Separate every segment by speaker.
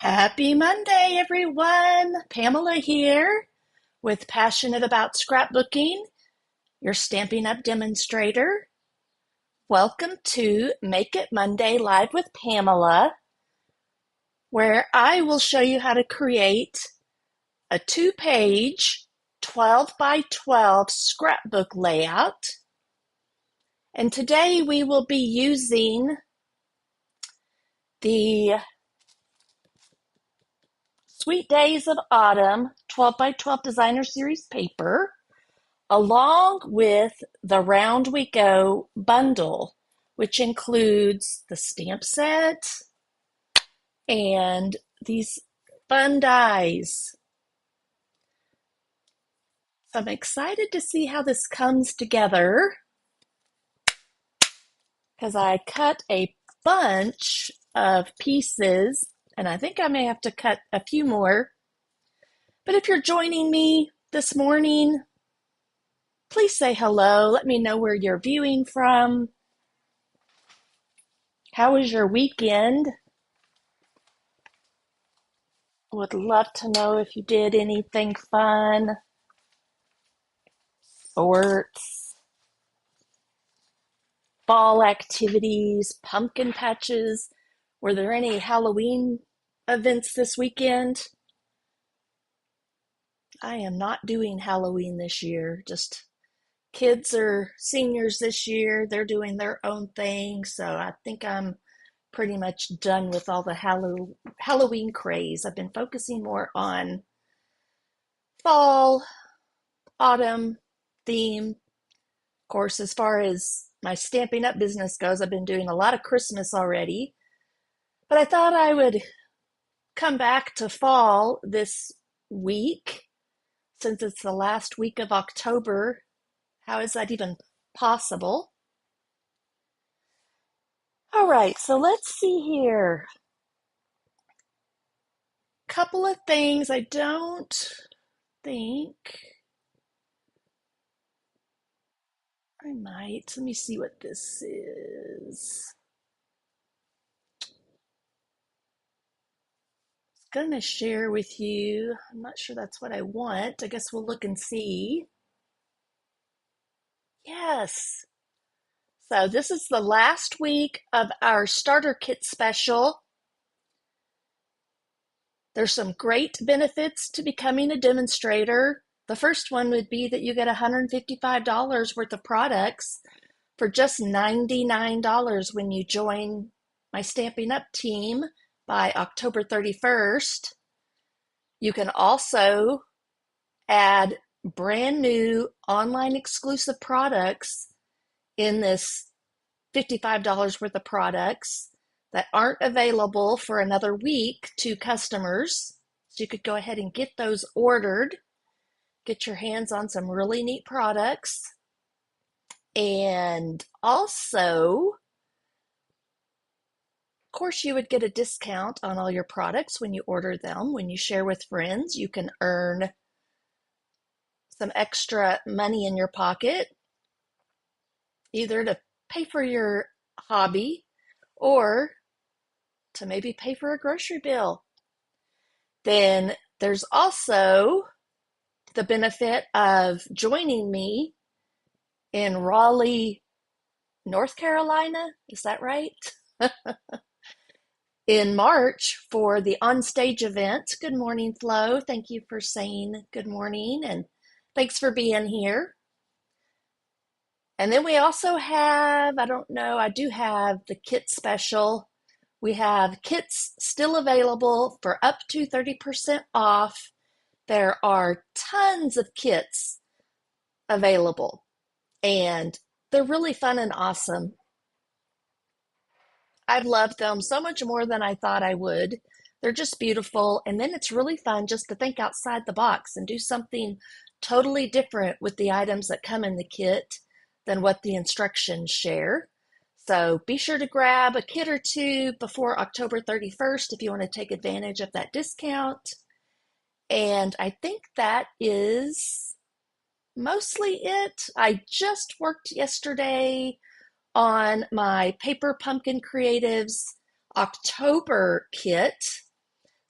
Speaker 1: Happy Monday, everyone. Pamela here with Passionate About Scrapbooking, your Stampin' Up demonstrator. Welcome to Make It Monday Live with Pamela, where I will show you how to create a 2-page 12 by 12 scrapbook layout. And today we will be using the Sweet Days of Autumn 12 by 12 Designer Series paper, along with the Round We Go bundle, which includes the stamp set and these fun dies. So I'm excited to see how this comes together because I cut a bunch of pieces, and I think I may have to cut a few more. But if you're joining me this morning, please say hello. Let me know where you're viewing from. How was your weekend? Would love to know if you did anything fun, sports, fall activities, pumpkin patches. Were there any Halloween events this weekend? I am not doing Halloween this year. Just kids are seniors this year. They're doing their own thing. So I think I'm pretty much done with all the Halloween craze. I've been focusing more on fall, autumn theme. Of course, as far as my Stampin' Up business goes, I've been doing a lot of Christmas already. But I thought I would come back to fall this week since it's the last week of October. How is that even possible? All right, so let's see here. Couple of things I don't think I might. Let me see what this is. I was gonna share with you. I'm not sure that's what I want. I guess we'll look and see. Yes. So this is the last week of our starter kit special. There's some great benefits to becoming a demonstrator. The first one would be that you get $155 worth of products for just $99 when you join my Stampin' Up team by October 31st. You can also add brand new online exclusive products in this $55 worth of products that aren't available for another week to customers. So you could go ahead and get those ordered, get your hands on some really neat products. And also, of course, you would get a discount on all your products when you order them. When you share with friends, you can earn some extra money in your pocket, either to pay for your hobby or to maybe pay for a grocery bill. Then there's also the benefit of joining me in Raleigh, North Carolina. Is that right? In March for the onstage event. Good morning, Flo. Thank you for saying good morning and thanks for being here. And then we also have, I do have the kit special. We have kits still available for up to 30% off. There are tons of kits available, and they're really fun and awesome. I've loved them so much more than I thought I would. They're just beautiful, and then it's really fun just to think outside the box and do something totally different with the items that come in the kit than what the instructions share. So be sure to grab a kit or two before October 31st if you want to take advantage of that discount. And I think that is mostly it. I just worked yesterday on my Paper Pumpkin Creatives October kit.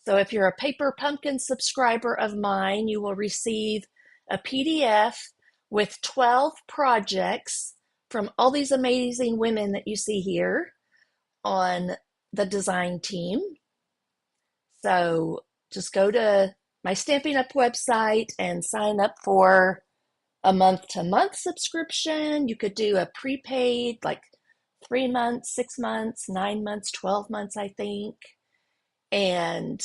Speaker 1: So if you're a Paper Pumpkin subscriber of mine, you will receive a PDF with 12 projects from all these amazing women that you see here on the design team. So just go to my Stampin' Up website and sign up for a month-to-month subscription. You could do a prepaid, like 3 months, 6 months, 9 months, 12 months, I think. And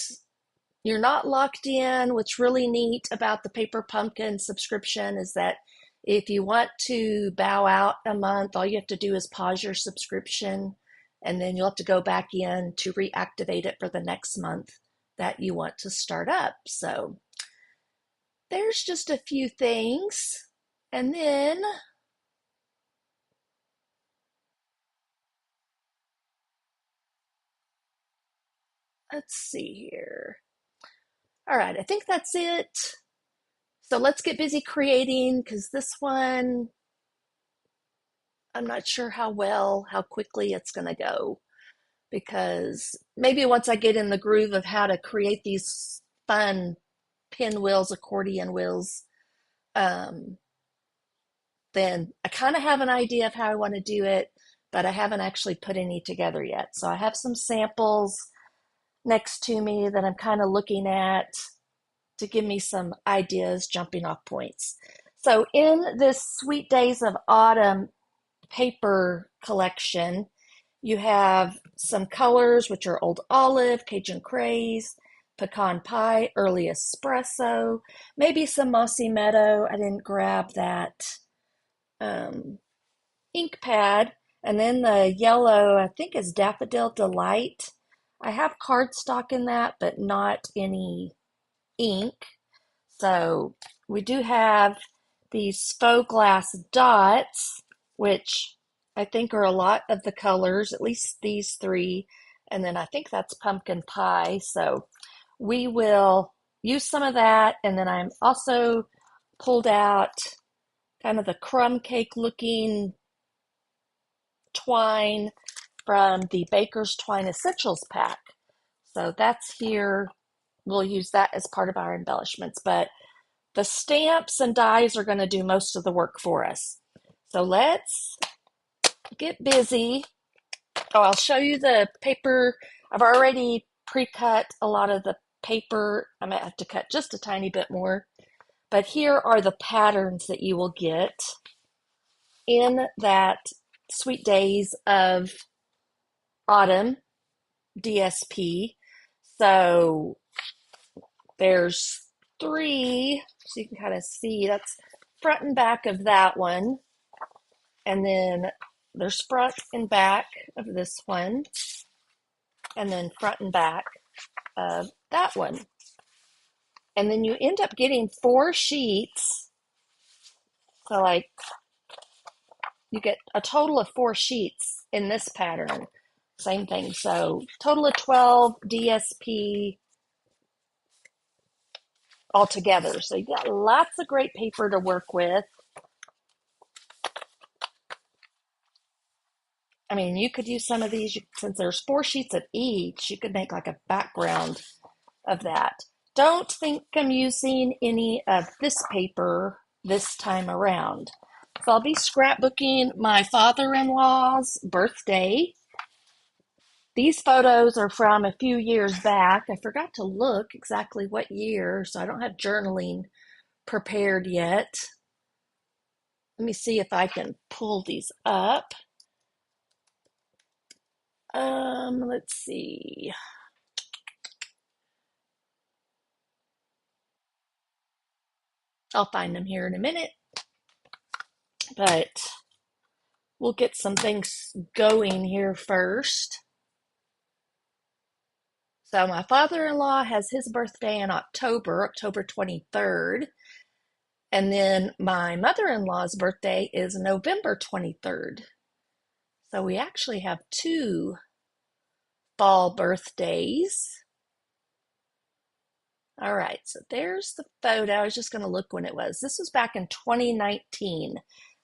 Speaker 1: you're not locked in. What's really neat about the Paper Pumpkin subscription is that if you want to bow out a month, all you have to do is pause your subscription, and then you'll have to go back in to reactivate it for the next month that you want to start up. So there's just a few things. And then let's see here. All right, I think that's it. So let's get busy creating, because this one, I'm not sure how quickly it's going to go. Because maybe once I get in the groove of how to create these fun pinwheels, accordion wheels, then I kind of have an idea of how I want to do it, but I haven't actually put any together yet. So I have some samples next to me that I'm kind of looking at to give me some ideas, jumping off points. So in this Sweet Days of Autumn paper collection, you have some colors, which are Old Olive, Cajun Craze, Pecan Pie, Early Espresso, maybe some Mossy Meadow. I didn't grab that ink pad. And then the yellow, I think, is Daffodil Delight. I have cardstock in that, but not any ink. So we do have these faux glass dots, which I think are a lot of the colors, at least these three. And then I think that's pumpkin pie. So we will use some of that. And then I'm also pulled out kind of the crumb cake looking twine from the Baker's Twine Essentials pack. So that's here. We'll use that as part of our embellishments, but the stamps and dies are going to do most of the work for us. So let's get busy. Oh, I'll show you the paper. I've already pre-cut a lot of the paper. I might have to cut just a tiny bit more, but here are the patterns that you will get in that Sweet Days of Autumn DSP. So there's 3, so you can kind of see that's front and back of that one. And then there's front and back of this one. And then front and back of that one. And then you end up getting 4 sheets. So like you get a total of 4 sheets in this pattern. Same thing. So total of 12 DSP altogether. So you got lots of great paper to work with. I mean, you could use some of these, since there's 4 sheets of each, you could make like a background of that. Don't think I'm using any of this paper this time around. So I'll be scrapbooking my father-in-law's birthday. These photos are from a few years back. I forgot to look exactly what year, so I don't have journaling prepared yet. Let me see if I can pull these up. Let's see. I'll find them here in a minute. But we'll get some things going here first. So my father-in-law has his birthday in October 23rd. And then my mother-in-law's birthday is November 23rd. So we actually have 2 fall birthdays. All right, so there's the photo. I was just going to look when it was. This was back in 2019.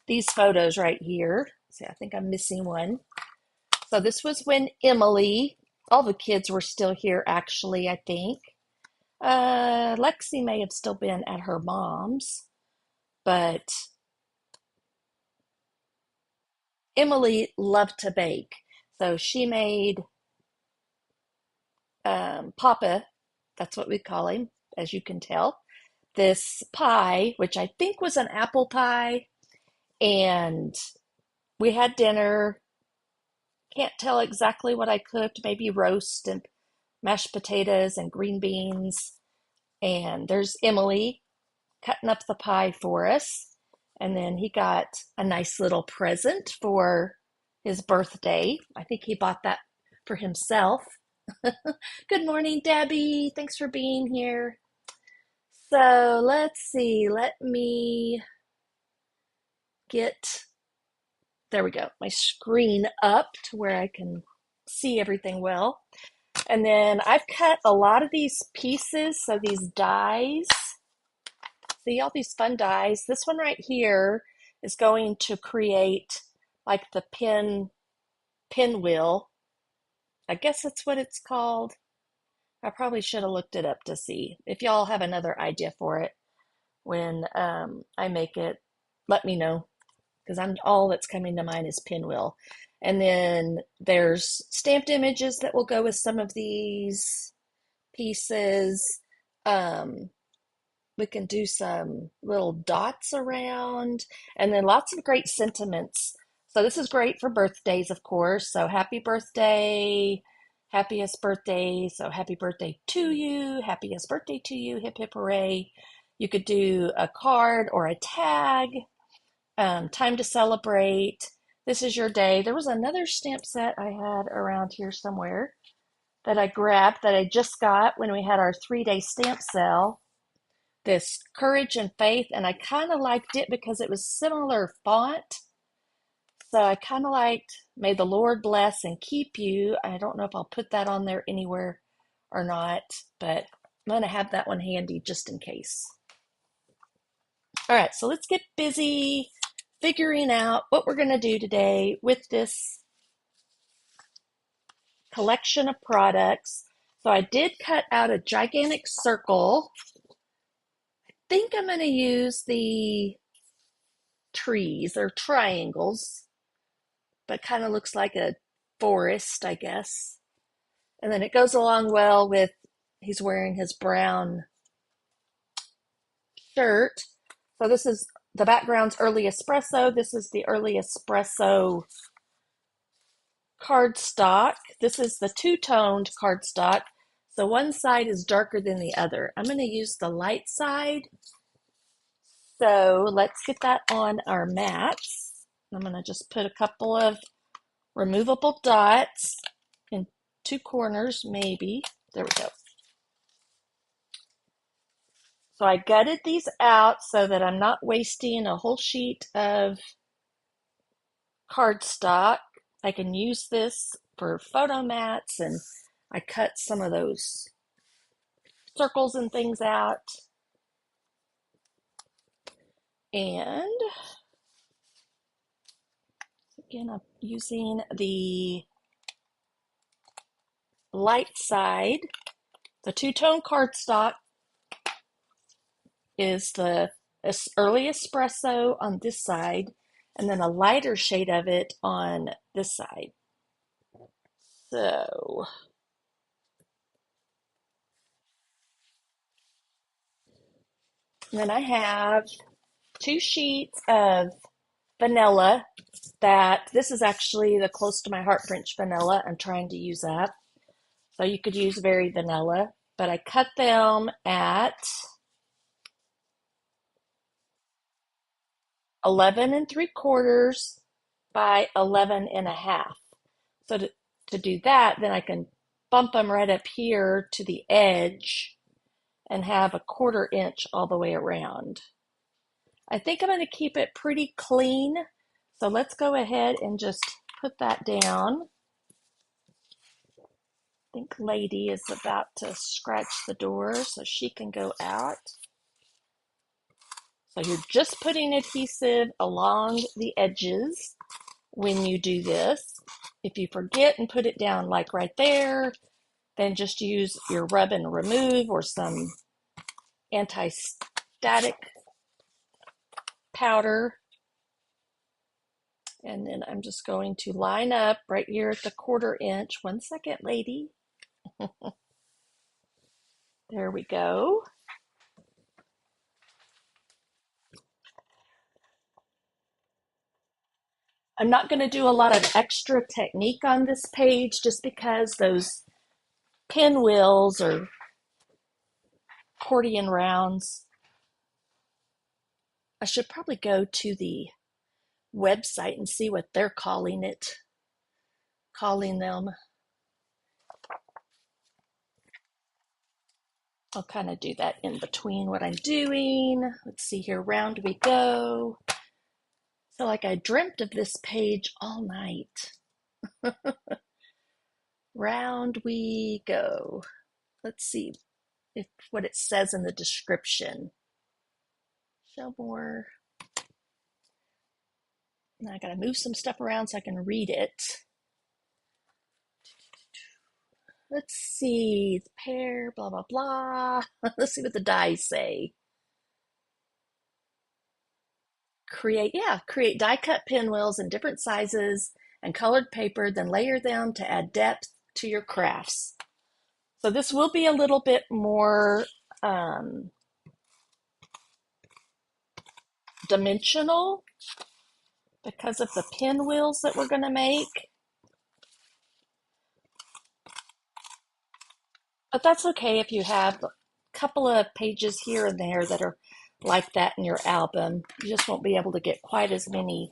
Speaker 1: These photos right here. See, I think I'm missing one. So this was when Emily All the kids were still here, actually, I think. Lexi may have still been at her mom's, but Emily loved to bake. So she made Papa, that's what we call him, as you can tell, this pie, which I think was an apple pie. And we had dinner. Can't tell exactly what I cooked, maybe roast and mashed potatoes and green beans. And there's Emily cutting up the pie for us. And then he got a nice little present for his birthday. I think he bought that for himself. Good morning, Debbie. Thanks for being here. So let's see. Let me get, there we go, my screen up to where I can see everything well. And then I've cut a lot of these pieces, so these dies. See all these fun dies? This one right here is going to create like the pinwheel. I guess that's what it's called. I probably should have looked it up to see. If y'all have another idea for it when I make it, let me know, because I'm all that's coming to mind is pinwheel. And then there's stamped images that will go with some of these pieces. We can do some little dots around, and then lots of great sentiments. So this is great for birthdays, of course. So happy birthday, happiest birthday. So happy birthday to you, happiest birthday to you, hip hip hooray. You could do a card or a tag, time to celebrate. This is your day. There was another stamp set I had around here somewhere that I grabbed that I just got when we had our 3-day stamp sale. This Courage and Faith, and I kind of liked it because it was similar font. So I kind of liked May the Lord bless and keep you. I don't know if I'll put that on there anywhere or not, but I'm going to have that one handy just in case. All right, so let's get busy figuring out what we're going to do today with this collection of products. So I did cut out a gigantic circle. I think I'm going to use the trees or triangles, but kind of looks like a forest, I guess. And then it goes along well with he's wearing his brown shirt. So this is the background's early espresso. This is the early espresso cardstock. This is the two-toned cardstock. So one side is darker than the other. I'm going to use the light side. So let's get that on our mats. I'm going to just put a couple of removable dots in 2 corners, maybe. There we go. So I gutted these out so that I'm not wasting a whole sheet of cardstock. I can use this for photo mats, and I cut some of those circles and things out. And again, I'm using the light side. The two-tone cardstock is the early espresso on this side, and then a lighter shade of it on this side. So then I have 2 sheets of vanilla. That this is actually the close to my heart French vanilla. I'm trying to use that. So you could use very vanilla, but I cut them at 11 3/4 by 11 1/2. So to do that, then I can bump them right up here to the edge and have a 1/4 inch all the way around. I think I'm going to keep it pretty clean. So let's go ahead and just put that down. I think Lady is about to scratch the door so she can go out. So you're just putting adhesive along the edges when you do this. If you forget and put it down like right there, then just use your rub and remove or some anti-static powder. And then I'm just going to line up right here at the 1/4 inch. 1 second, lady. There we go. I'm not going to do a lot of extra technique on this page just because those pinwheels or accordion rounds, I should probably go to the website and see what they're calling them. I'll kind of do that in between what I'm doing. Let's see here, round we go. So like I dreamt of this page all night. Round we go. Let's see what it says in the description. Show more. Now I gotta move some stuff around so I can read it. Let's see, pair, blah, blah, blah. Let's see what the dies say. Create die cut pinwheels in different sizes and colored paper, then layer them to add depth to your crafts. So this will be a little bit more dimensional because of the pinwheels that we're going to make. But that's okay if you have a couple of pages here and there that are like that in your album. You just won't be able to get quite as many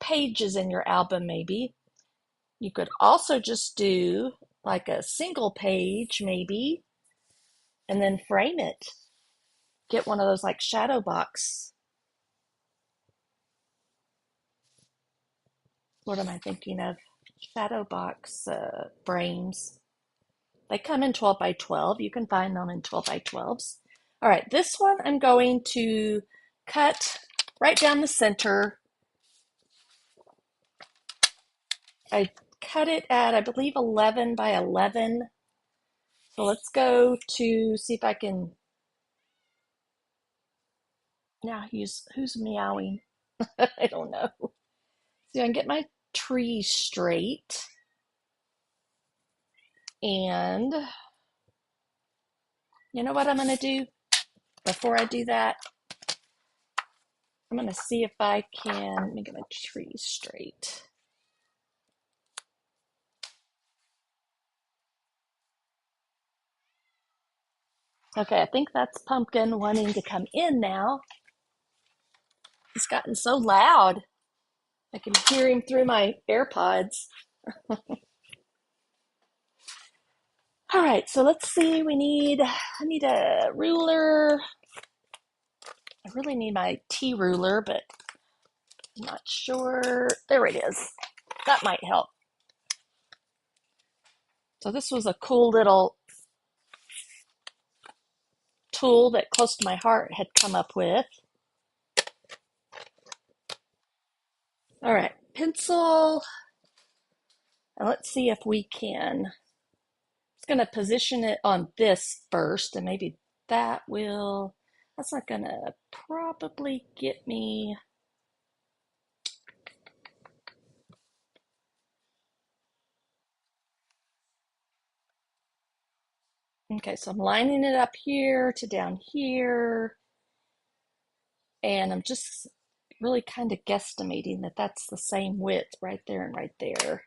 Speaker 1: pages in your album maybe. You could also just do like a single page maybe and then frame it. Get one of those like shadow box. What am I thinking of? Shadow box frames. They come in 12 by 12. You can find them in 12 by 12s. All right, this one I'm going to cut right down the center. I cut it at, I believe, 11 by 11. So let's go to see if I can now use, who's meowing? I don't know. See, I can get my tree straight. And you know what I'm going to do? Before I do that, I'm going to see if I can, let me get my tree straight. Okay, I think that's Pumpkin wanting to come in now. He's gotten so loud. I can hear him through my AirPods. All right, so let's see. I need a ruler. I really need my T ruler, but I'm not sure. There it is. That might help. So this was a cool little tool that Close to My Heart had come up with. All right, pencil. And let's see if we can. I'm just going to position it on this first, and maybe that's not going to probably get me. Okay, so I'm lining it up here to down here, and I'm just really kind of guesstimating that that's the same width right there and right there.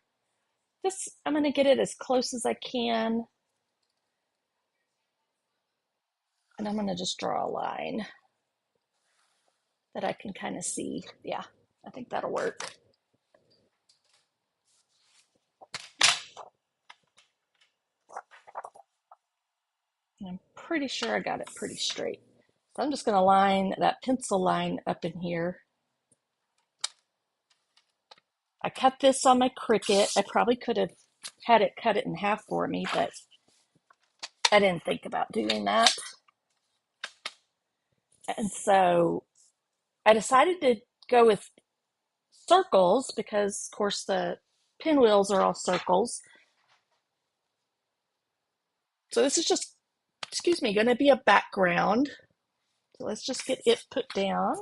Speaker 1: I'm going to get it as close as I can, and I'm going to just draw a line that I can kind of see. Yeah, I think that'll work. And I'm pretty sure I got it pretty straight. So I'm just going to line that pencil line up in here. I cut this on my Cricut. I probably could have had it cut it in half for me, but I didn't think about doing that. And so I decided to go with circles because, of course, the pinwheels are all circles. So this is just, excuse me, going to be a background. So let's just get it put down.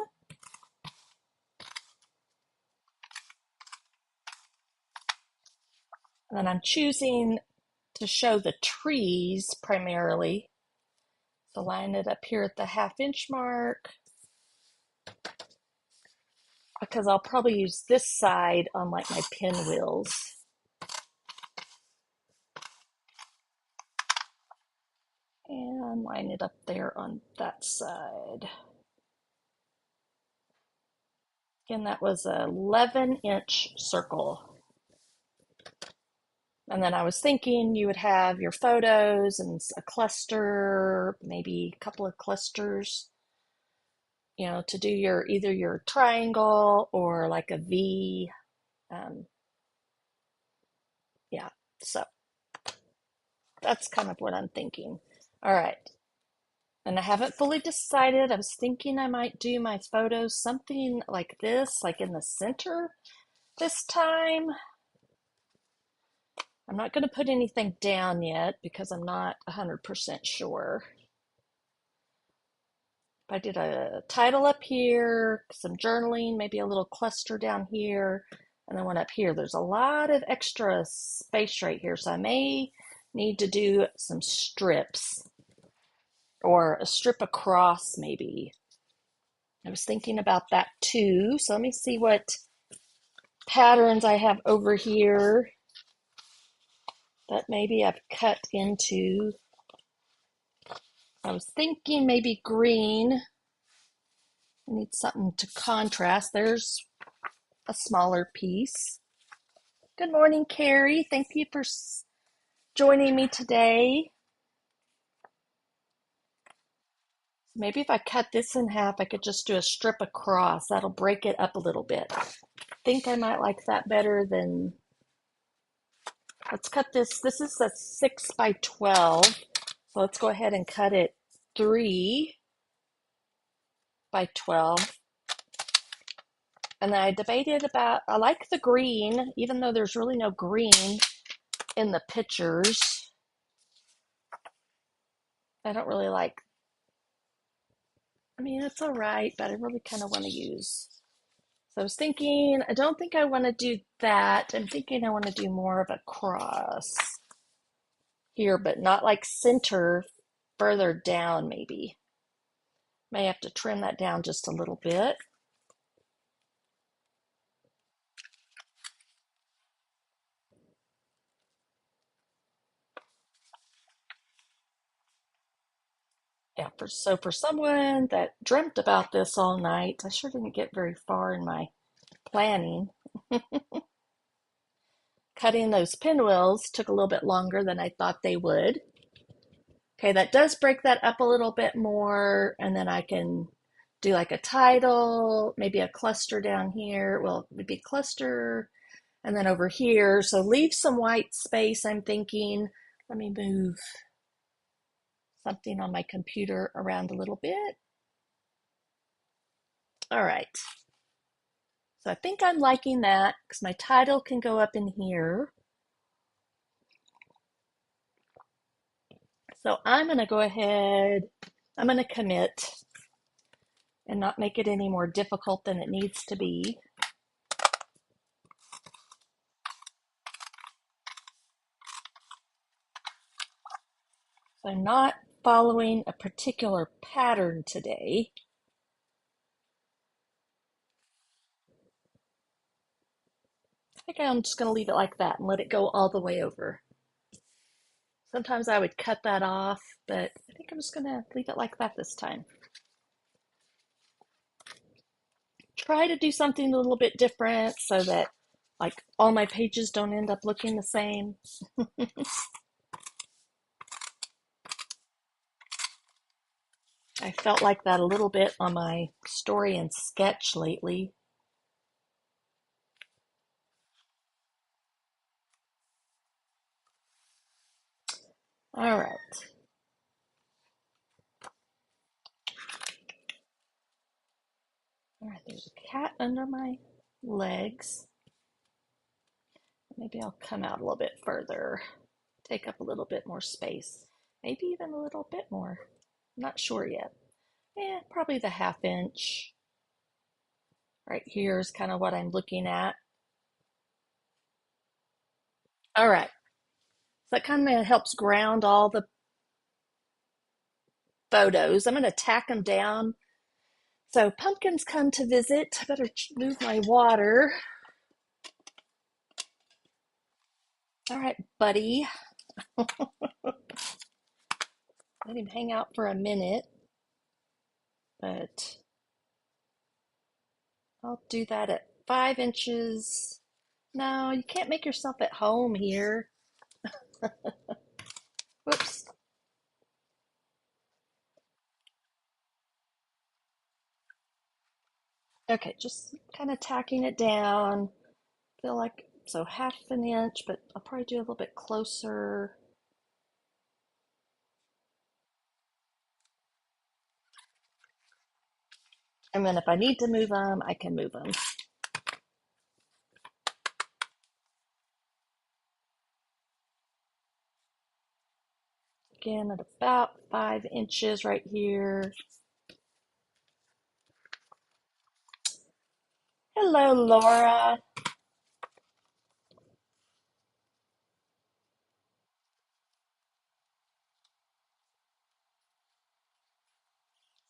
Speaker 1: And then I'm choosing to show the trees primarily. So line it up here at the 1/2 inch mark because I'll probably use this side on like my pinwheels. And line it up there on that side. Again, that was an 11-inch circle. And then I was thinking you would have your photos and a cluster, maybe a couple of clusters, to do your either your triangle or like a V. Yeah, so that's kind of what I'm thinking. All right. And I haven't fully decided. I was thinking I might do my photos something like this, like in the center this time. I'm not going to put anything down yet because I'm not 100% sure. If I did a title up here, some journaling, maybe a little cluster down here, and then one up here. There's a lot of extra space right here, so I may need to do some strips or a strip across maybe. I was thinking about that too. So let me see what patterns I have over here that maybe I've cut into. I was thinking maybe green. I need something to contrast. There's a smaller piece. Good morning, Carrie. Thank you for joining me today. Maybe if I cut this in half, I could just do a strip across. That'll break it up a little bit. I think I might like that better than, let's cut this. This is a 6 by 12. So let's go ahead and cut it 3 by 12. And then I debated about, I like the green, even though there's really no green in the pictures. I don't really like, I mean, it's all right, but I really kind of want to use. So I was thinking, I don't think I want to do that. I'm thinking I want to do more of a cross here, but not like center, further down maybe. May have to trim that down just a little bit. Yeah, so for someone that dreamt about this all night, I sure didn't get very far in my planning. Cutting those pinwheels took a little bit longer than I thought they would. Okay, that does break that up a little bit more, and then I can do like a title, maybe a cluster down here. Well, it would be cluster, and then over here. So leave some white space, I'm thinking. Let me move something on my computer around a little bit. All right. So I think I'm liking that because my title can go up in here. So I'm going to go ahead, I'm going to commit and not make it any more difficult than it needs to be. So I'm not following a particular pattern today. I think I'm just going to leave it like that and let it go all the way over. Sometimes I would cut that off, but I think I'm just going to leave it like that this time. Try to do something a little bit different so that like all my pages don't end up looking the same. I felt like that a little bit on my story and sketch lately. All right. All right, there's a cat under my legs. Maybe I'll come out a little bit further, take up a little bit more space, maybe even a little bit more. I'm not sure yet. Probably the 1/2 inch. Right here is kind of what I'm looking at. All right, so that kind of helps ground all the photos. I'm going to tack them down. So pumpkins come to visit. I better move my water. All right, buddy. Let him hang out for a minute, but I'll do that at 5 inches. No, you can't make yourself at home here. Whoops. Okay, just kind of tacking it down. Feel like, so 1/2 an inch, but I'll probably do a little bit closer. And then if I need to move them, I can move them. Again, at about 5 inches right here. Hello, Laura.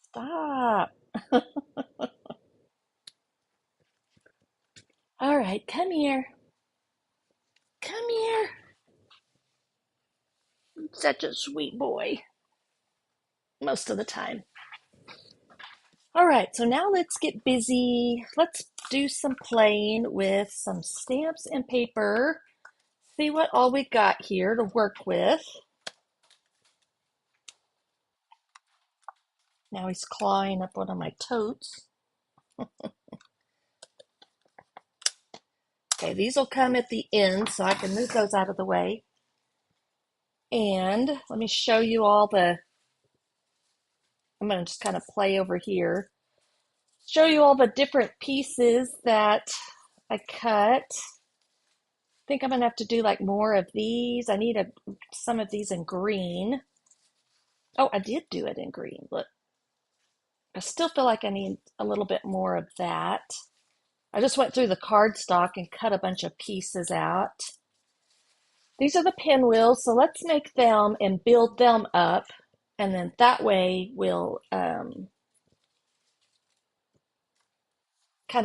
Speaker 1: Stop. All right, come here. Come here. Such a sweet boy. Most of the time. All right, so now let's get busy. Let's do some playing with some stamps and paper. See what all we got here to work with. Now he's clawing up one of my totes. Okay, these will come at the end, so I can move those out of the way. And let me show you all I'm going to just kind of play over here. Show you all the different pieces that I cut. I think I'm going to have to do like more of these. I need some of these in green. Oh, I did do it in green. Look, I still feel like I need a little bit more of that. I just went through the cardstock and cut a bunch of pieces out. These are the pinwheels, so let's make them and build them up, and then that way we'll kind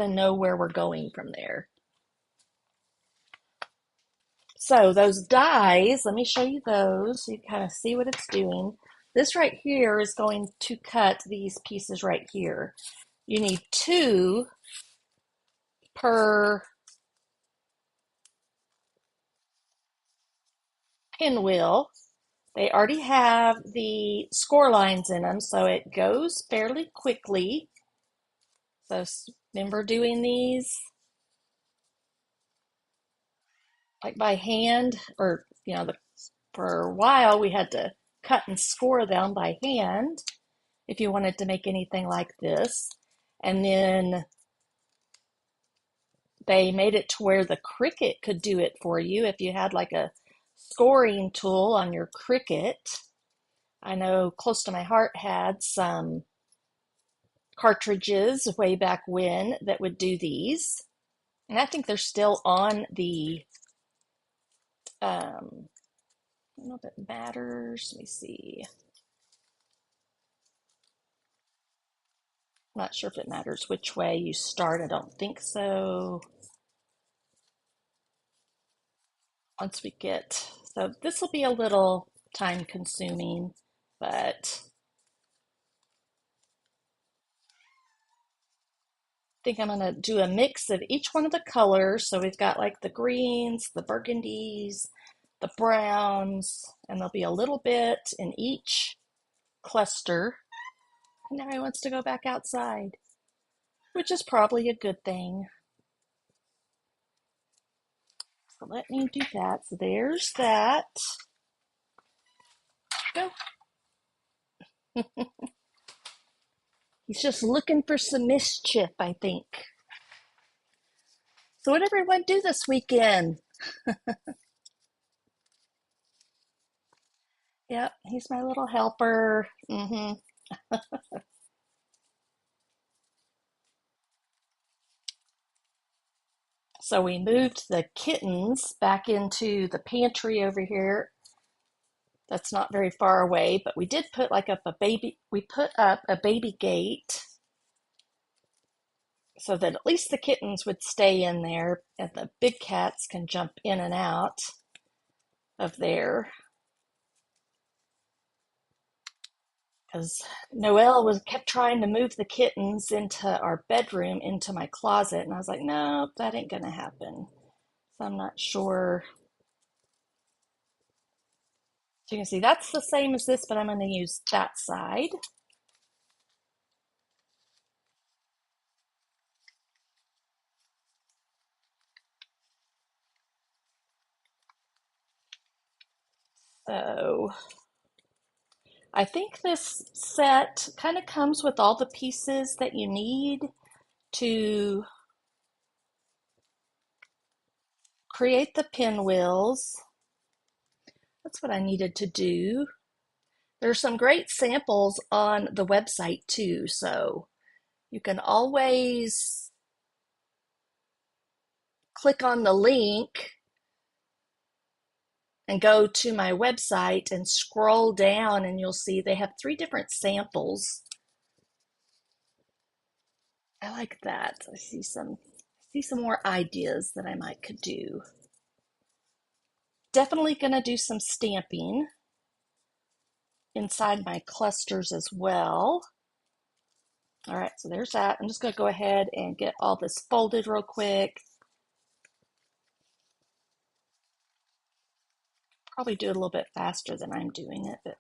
Speaker 1: of know where we're going from there. So those dies, let me show you those so you kind of see what it's doing. This right here is going to cut these pieces right here. You need 2 per pinwheel. They already have the score lines in them, so it goes fairly quickly. So remember doing these like by hand, or for a while we had to cut and score them by hand if you wanted to make anything like this. And then they made it to where the Cricut could do it for you if you had like a scoring tool on your Cricut. I know Close to My Heart had some cartridges way back when that would do these. And I think they're still on the, I don't know if it matters. Let me see. I'm not sure if it matters which way you start. I don't think so. Once we get, so this will be a little time consuming, but I think I'm going to do a mix of each one of the colors. So we've got like the greens, the burgundies, the browns, and there'll be a little bit in each cluster. And now he wants to go back outside, which is probably a good thing. So let me do that. So there's that. Go. He's just looking for some mischief, I think. So what did everyone do this weekend? Yep, he's my little helper. So we moved the kittens back into the pantry over here. That's not very far away, but we did put we put up a baby gate so that at least the kittens would stay in there and the big cats can jump in and out of there. Because Noelle was kept trying to move the kittens into our bedroom, into my closet, and I was like, no, that ain't gonna happen. So I'm not sure. So you can see that's the same as this, but I'm going to use that side. So I think this set kind of comes with all the pieces that you need to create the pinwheels. That's what I needed to do. There's some great samples on the website too, so you can always click on the link and go to my website and scroll down and you'll see they have 3 different samples. I like that. I see some more ideas that I might could do. Definitely gonna do some stamping inside my clusters as well. All right, so there's that. I'm just gonna go ahead and get all this folded real quick. Probably do it a little bit faster than I'm doing it, but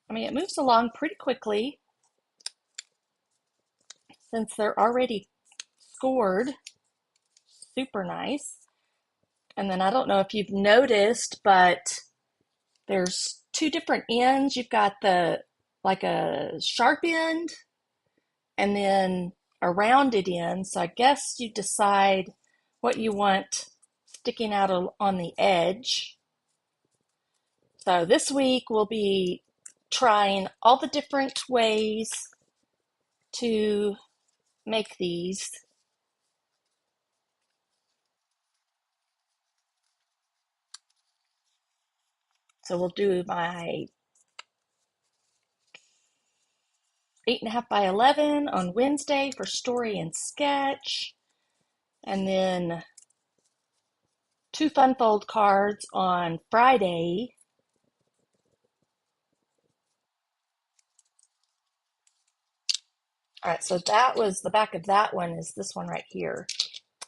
Speaker 1: I mean, it moves along pretty quickly since they're already scored. Super nice. And then I don't know if you've noticed, but there's 2 different ends. You've got the like a sharp end and then a rounded end. So I guess you decide what you want sticking out on the edge. So this week we'll be trying all the different ways to make these. So we'll do my 8.5 by 11 on Wednesday for story and sketch, and then 2 fun fold cards on Friday. All right, so that was the back of that one is this one right here.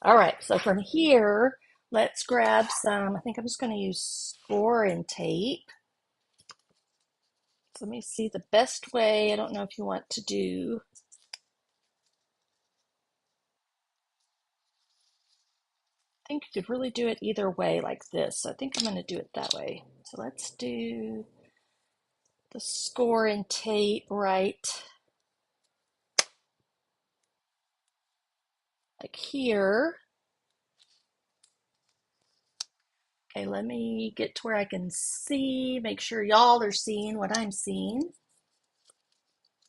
Speaker 1: All right, so from here, let's grab some, I think I'm just going to use score and tape. So let me see the best way. I don't know if you want to do, I think you could really do it either way like this. So I think I'm going to do it that way. So let's do the score and tape right like here. Okay, let me get to where I can see, make sure y'all are seeing what I'm seeing.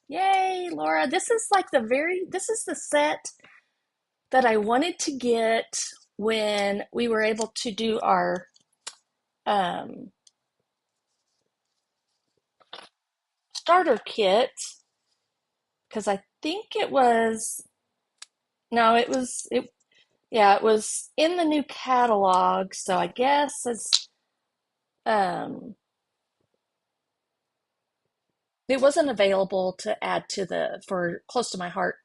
Speaker 1: Yay, Laura. This is the set that I wanted to get when we were able to do our um, starter kit because I think it was, no, yeah, it was in the new catalog. So I guess um, it wasn't available to add to for close to my heart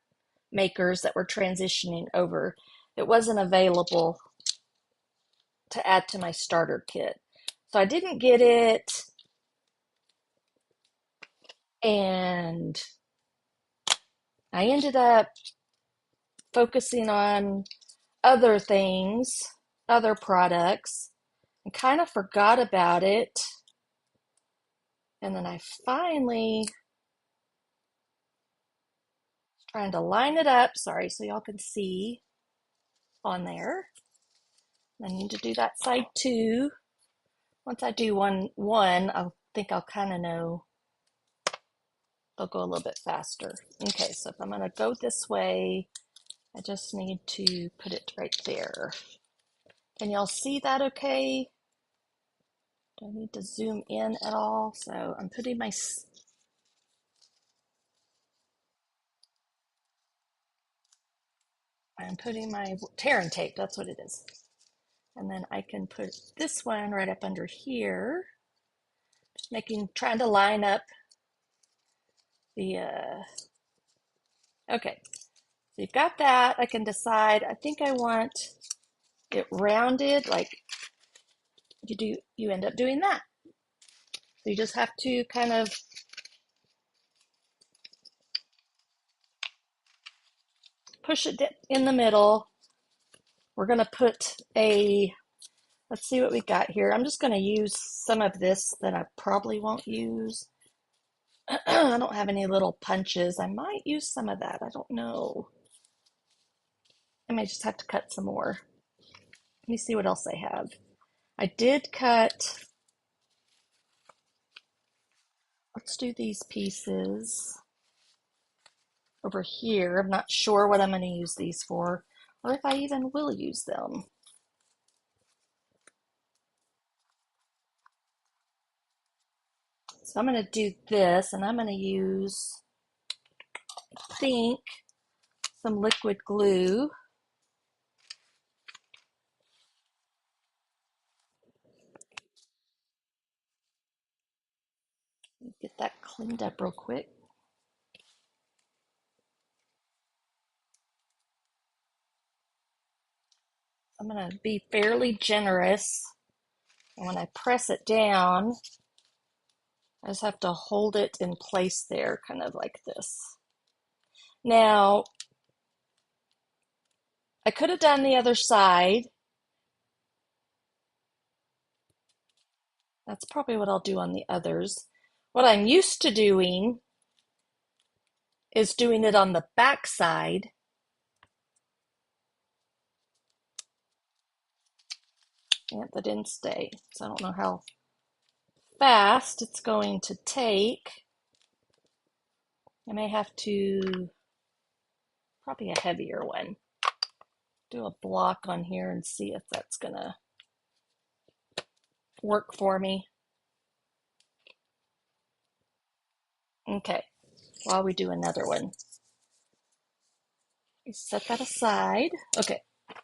Speaker 1: makers that were transitioning over. It wasn't available to add to my starter kit. So I didn't get it, and I ended up focusing on other things, other products, and kind of forgot about it. And then I finally Trying to line it up, sorry, so y'all can see on there. I need to do that side too. Once I do one, I think I'll kind of know. They'll go a little bit faster. Okay, so if I'm going to go this way, I just need to put it right there. Can y'all see that okay? Do I need to zoom in at all? So I'm putting my tear and tape, that's what it is. And then I can put this one right up under here, trying to line up the, okay. So you've got that. I can decide, I think I want it rounded, like you end up doing that. So you just have to kind of push it in the middle. We're going to put let's see what we got here. I'm just going to use some of this that I probably won't use. I don't have any little punches. I might use some of that. I don't know. I may just have to cut some more. Let me see what else I have. I did cut, let's do these pieces over here. I'm not sure what I'm going to use these for, or if I even will use them. So I'm going to do this, and I'm going to use, I think, some liquid glue. Get that cleaned up real quick. I'm going to be fairly generous, and when I press it down, I just have to hold it in place there, kind of like this. Now, I could have done the other side. That's probably what I'll do on the others. What I'm used to doing is doing it on the back side. Yeah, that didn't stay, so I don't know how fast it's going to take. I may have to, probably a heavier one, do a block on here and see if that's gonna work for me. Okay, while we do another one. Set that aside. Okay, so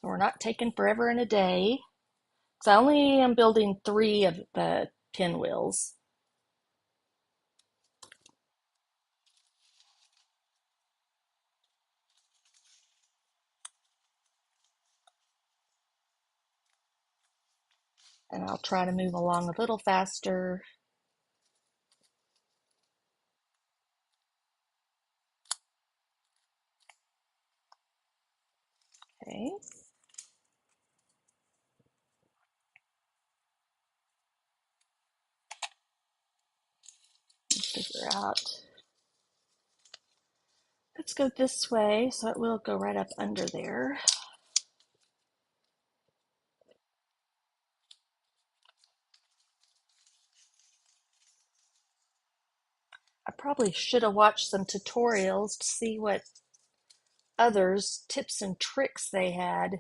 Speaker 1: we're not taking forever and a day. So I only am building 3 of the pinwheels. And I'll try to move along a little faster. Okay. Figure out. Let's go this way, so it will go right up under there. I probably should have watched some tutorials to see what others, tips and tricks they had.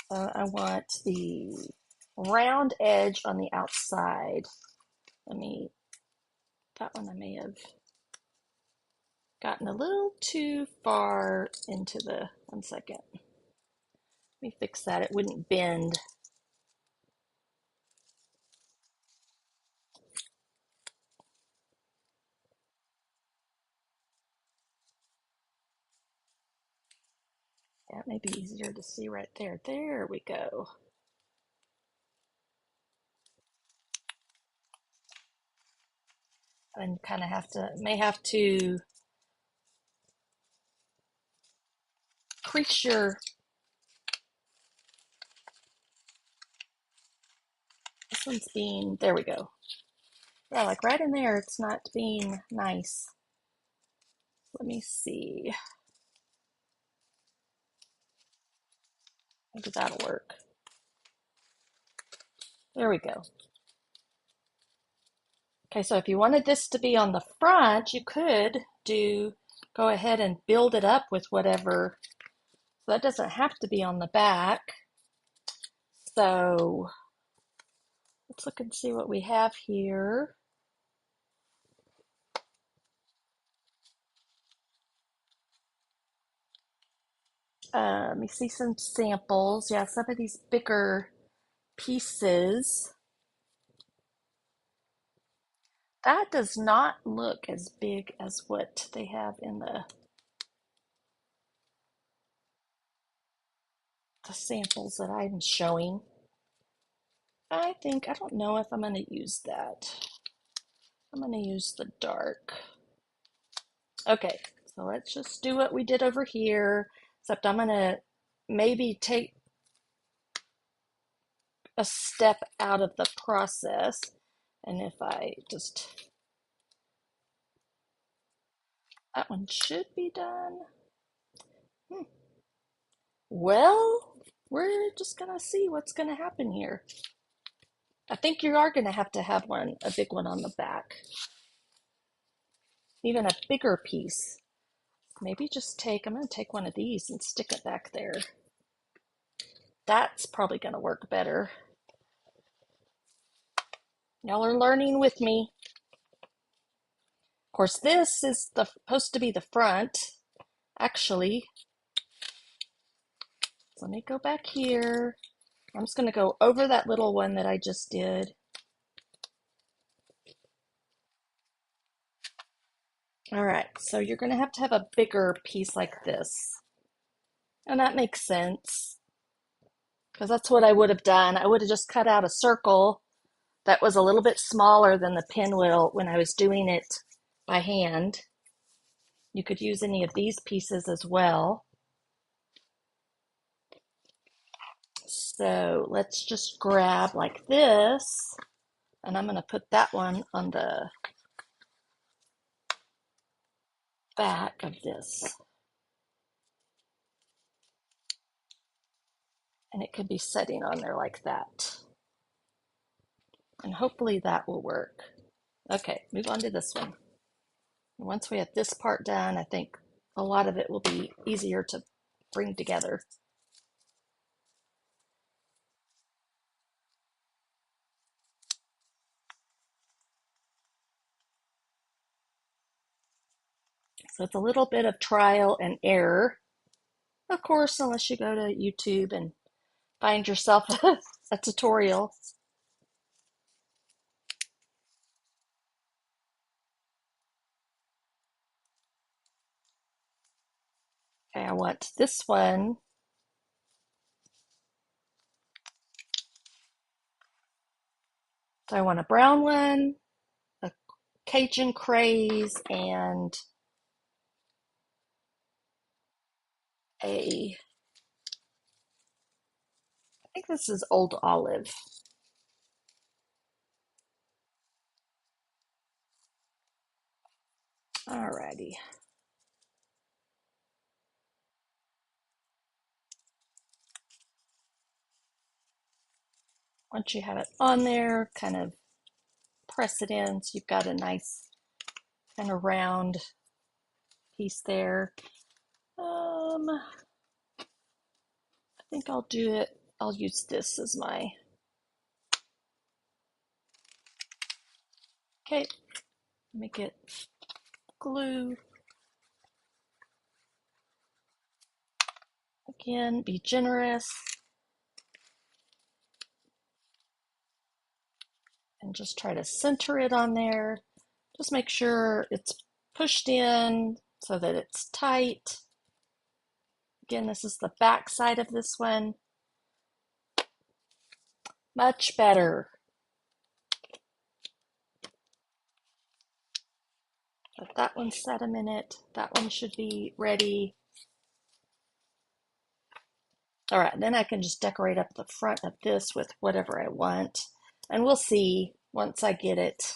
Speaker 1: I want the round edge on the outside. That one I may have gotten a little too far into the, 1 second. Let me fix that, it wouldn't bend. That may be easier to see right there. There we go. And kind of may have to crease your one's being, there we go. Yeah, like right in there, it's not being nice. Let me see. Maybe that'll work. There we go. Okay, so if you wanted this to be on the front, you could go ahead and build it up with whatever. So that doesn't have to be on the back. So let's look and see what we have here. Let me see some samples. Yeah, some of these bigger pieces. That does not look as big as what they have in the samples that I'm showing. I don't know if I'm going to use that. I'm going to use the dark. Okay, so let's just do what we did over here, except I'm going to maybe take a step out of the process. And if I just, that one should be done. Well, we're just going to see what's going to happen here. I think you are going to have a big one on the back. Even a bigger piece. Maybe I'm going to take one of these and stick it back there. That's probably going to work better. Y'all are learning with me. Of course, this is supposed to be the front, actually. So let me go back here. I'm just going to go over that little one that I just did. All right, so you're going to have a bigger piece like this. And that makes sense, because that's what I would have done. I would have just cut out a circle that was a little bit smaller than the pinwheel when I was doing it by hand. You could use any of these pieces as well. So let's just grab like this, and I'm going to put that one on the back of this. And it could be setting on there like that. And hopefully that will work. Okay, move on to this one. Once we have this part done, I think a lot of it will be easier to bring together. So it's a little bit of trial and error. Of course, unless you go to YouTube and find yourself a tutorial. Okay, I want this one. So I want a brown one, a Cajun craze, and I think this is old olive. Alrighty. Once you have it on there, kind of press it in so you've got a nice kind of round piece there. I think I'll use this as my, okay, make it glue. Again, be generous. And just try to center it on there. Just make sure it's pushed in so that it's tight. Again, this is the back side of this one. Much better. Let that one set a minute. That one should be ready. All right, then I can just decorate up the front of this with whatever I want. And we'll see once I get it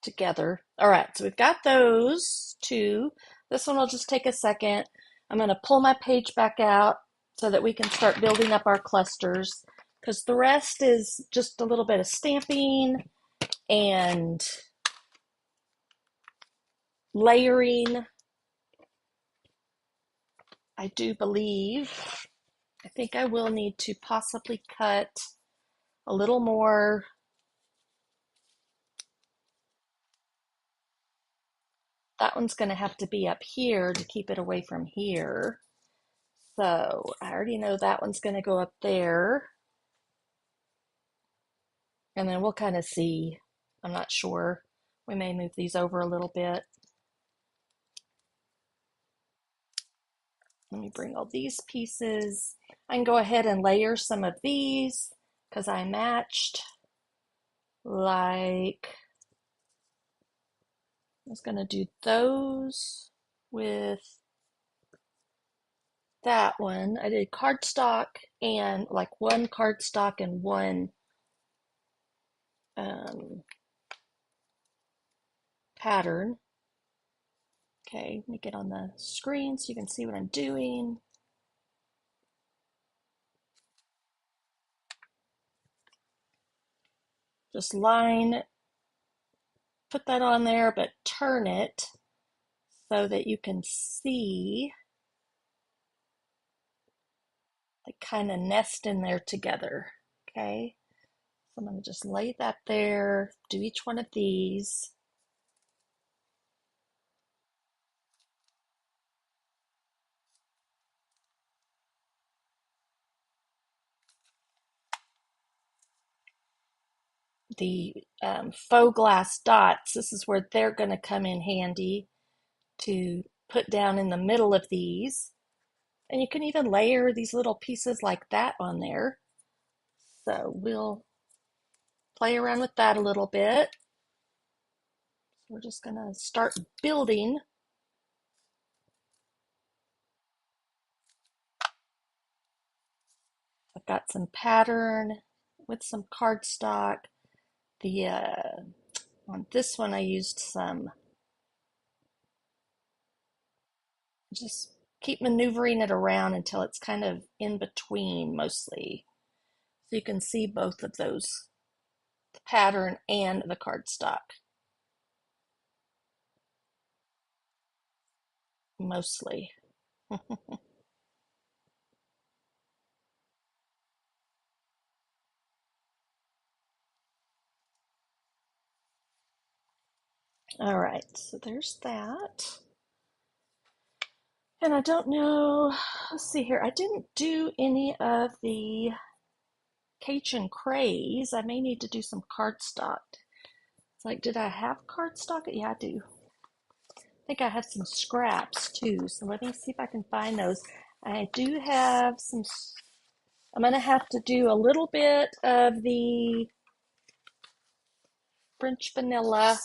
Speaker 1: together. All right, so we've got those two. This one will just take a second. I'm going to pull my page back out so that we can start building up our clusters, because the rest is just a little bit of stamping and layering. I do believe, I think I will need to possibly cut a little more. That one's going to have to be up here to keep it away from here. So I already know that one's going to go up there. And then we'll kind of see. I'm not sure. We may move these over a little bit. Let me bring all these pieces. I can go ahead and layer some of these because I matched. Like, I was going to do those with that one. I did cardstock and like one cardstock and one pattern. Okay, let me get on the screen so you can see what I'm doing. Just line, put that on there, but turn it so that you can see they kind of nest in there together. Okay, so I'm going to just lay that there, do each one of these. The faux glass dots, this is where they're going to come in handy to put down in the middle of these. And you can even layer these little pieces like that on there. So we'll play around with that a little bit. We're just going to start building. I've got some pattern with some cardstock. The on this one I used some, just keep maneuvering it around until it's kind of in between mostly. So you can see both of those, the pattern and the cardstock, mostly. All right, so there's that. And I don't know, let's see here. I didn't do any of the Cajun craze. I may need to do some cardstock. It's like, did I have cardstock? Yeah, I do. I think I have some scraps too. So let me see if I can find those. I do have some. I'm going to have to do a little bit of the French vanilla.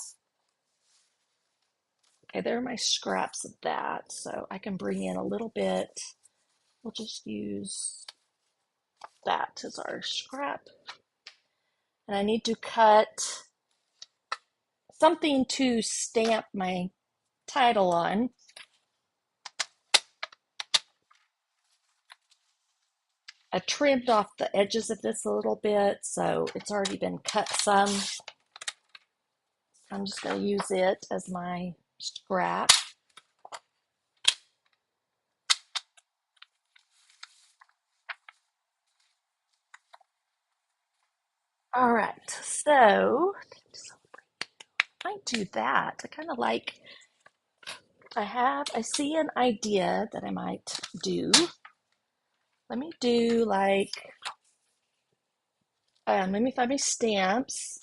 Speaker 1: Okay, there are my scraps of that. So I can bring in a little bit. We'll just use that as our scrap. And I need to cut something to stamp my title on. I trimmed off the edges of this a little bit, so it's already been cut some. I'm just going to use it as my scrap. All right, so I might do that. I kind of like, I see an idea that I might do. Let me do like, let me find my stamps.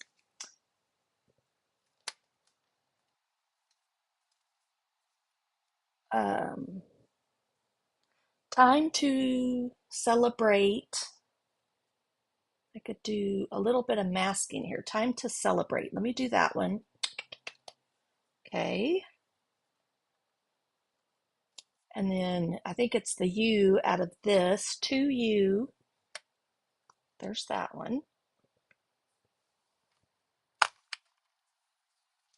Speaker 1: Time to celebrate. I could do a little bit of masking here. Time to celebrate. Let me do that one. Okay. And then I think it's the U out of this, 2U. There's that one.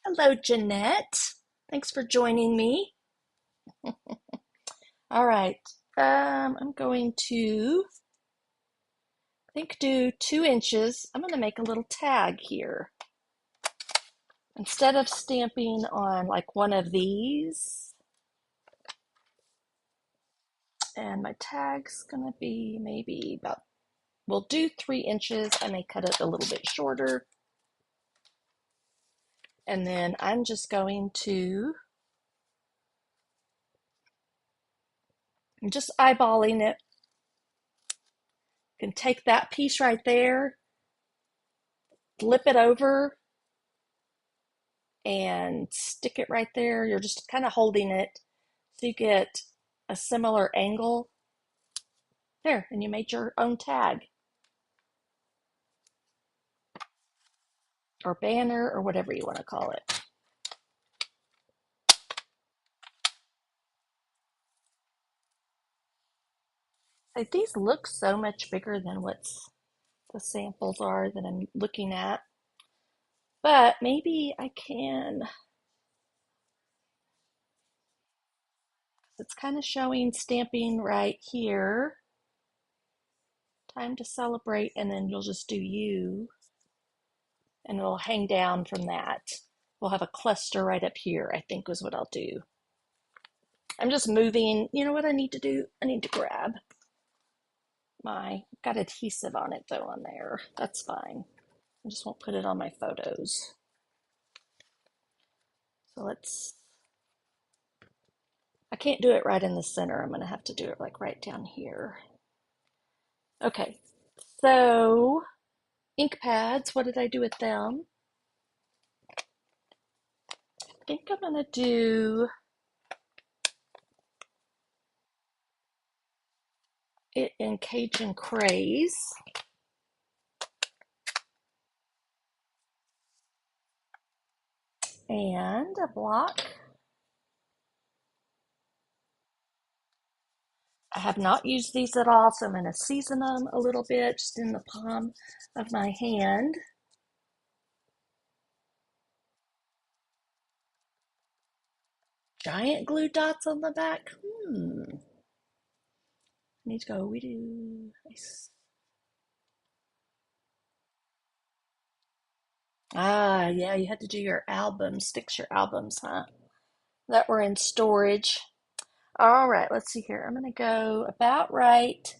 Speaker 1: Hello, Jeanette. Thanks for joining me. All right. I'm going to, I think, do 2 inches. I'm going to make a little tag here. Instead of stamping on like one of these, and my tag's going to be maybe about, we'll do 3 inches. I may cut it a little bit shorter. And then I'm just going to, I'm just eyeballing it. You can take that piece right there, flip it over, and stick it right there. You're just kind of holding it so you get a similar angle. There, and you made your own tag or banner or whatever you want to call it. Like, these look so much bigger than what's the samples are that I'm looking at. But maybe I can, it's kind of showing stamping right here. Time to celebrate, and then you'll just do you, and it'll hang down from that. We'll have a cluster right up here, I think is what I'll do. I'm just moving, you know what I need to do? I need to grab my, got adhesive on it though on there. That's fine. I just won't put it on my photos. So let's, I can't do it right in the center. I'm going to have to do it like right down here. Okay, so ink pads, what did I do with them? I think I'm going to do it in Cajun Craze. And a block. I have not used these at all, so I'm going to season them a little bit just in the palm of my hand. Giant glue dots on the back. Need to go, we do. Nice. Ah, yeah, you had to do your albums, stix your albums, huh? That were in storage. All right, let's see here. I'm going to go about right.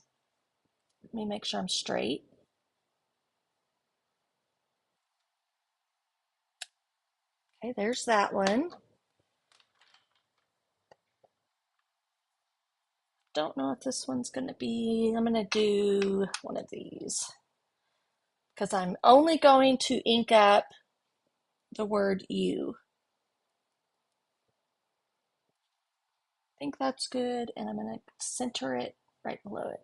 Speaker 1: Let me make sure I'm straight. Okay, there's that one. Don't know if this one's going to be, I'm going to do one of these because I'm only going to ink up the word you. I think that's good, and I'm going to center it right below it.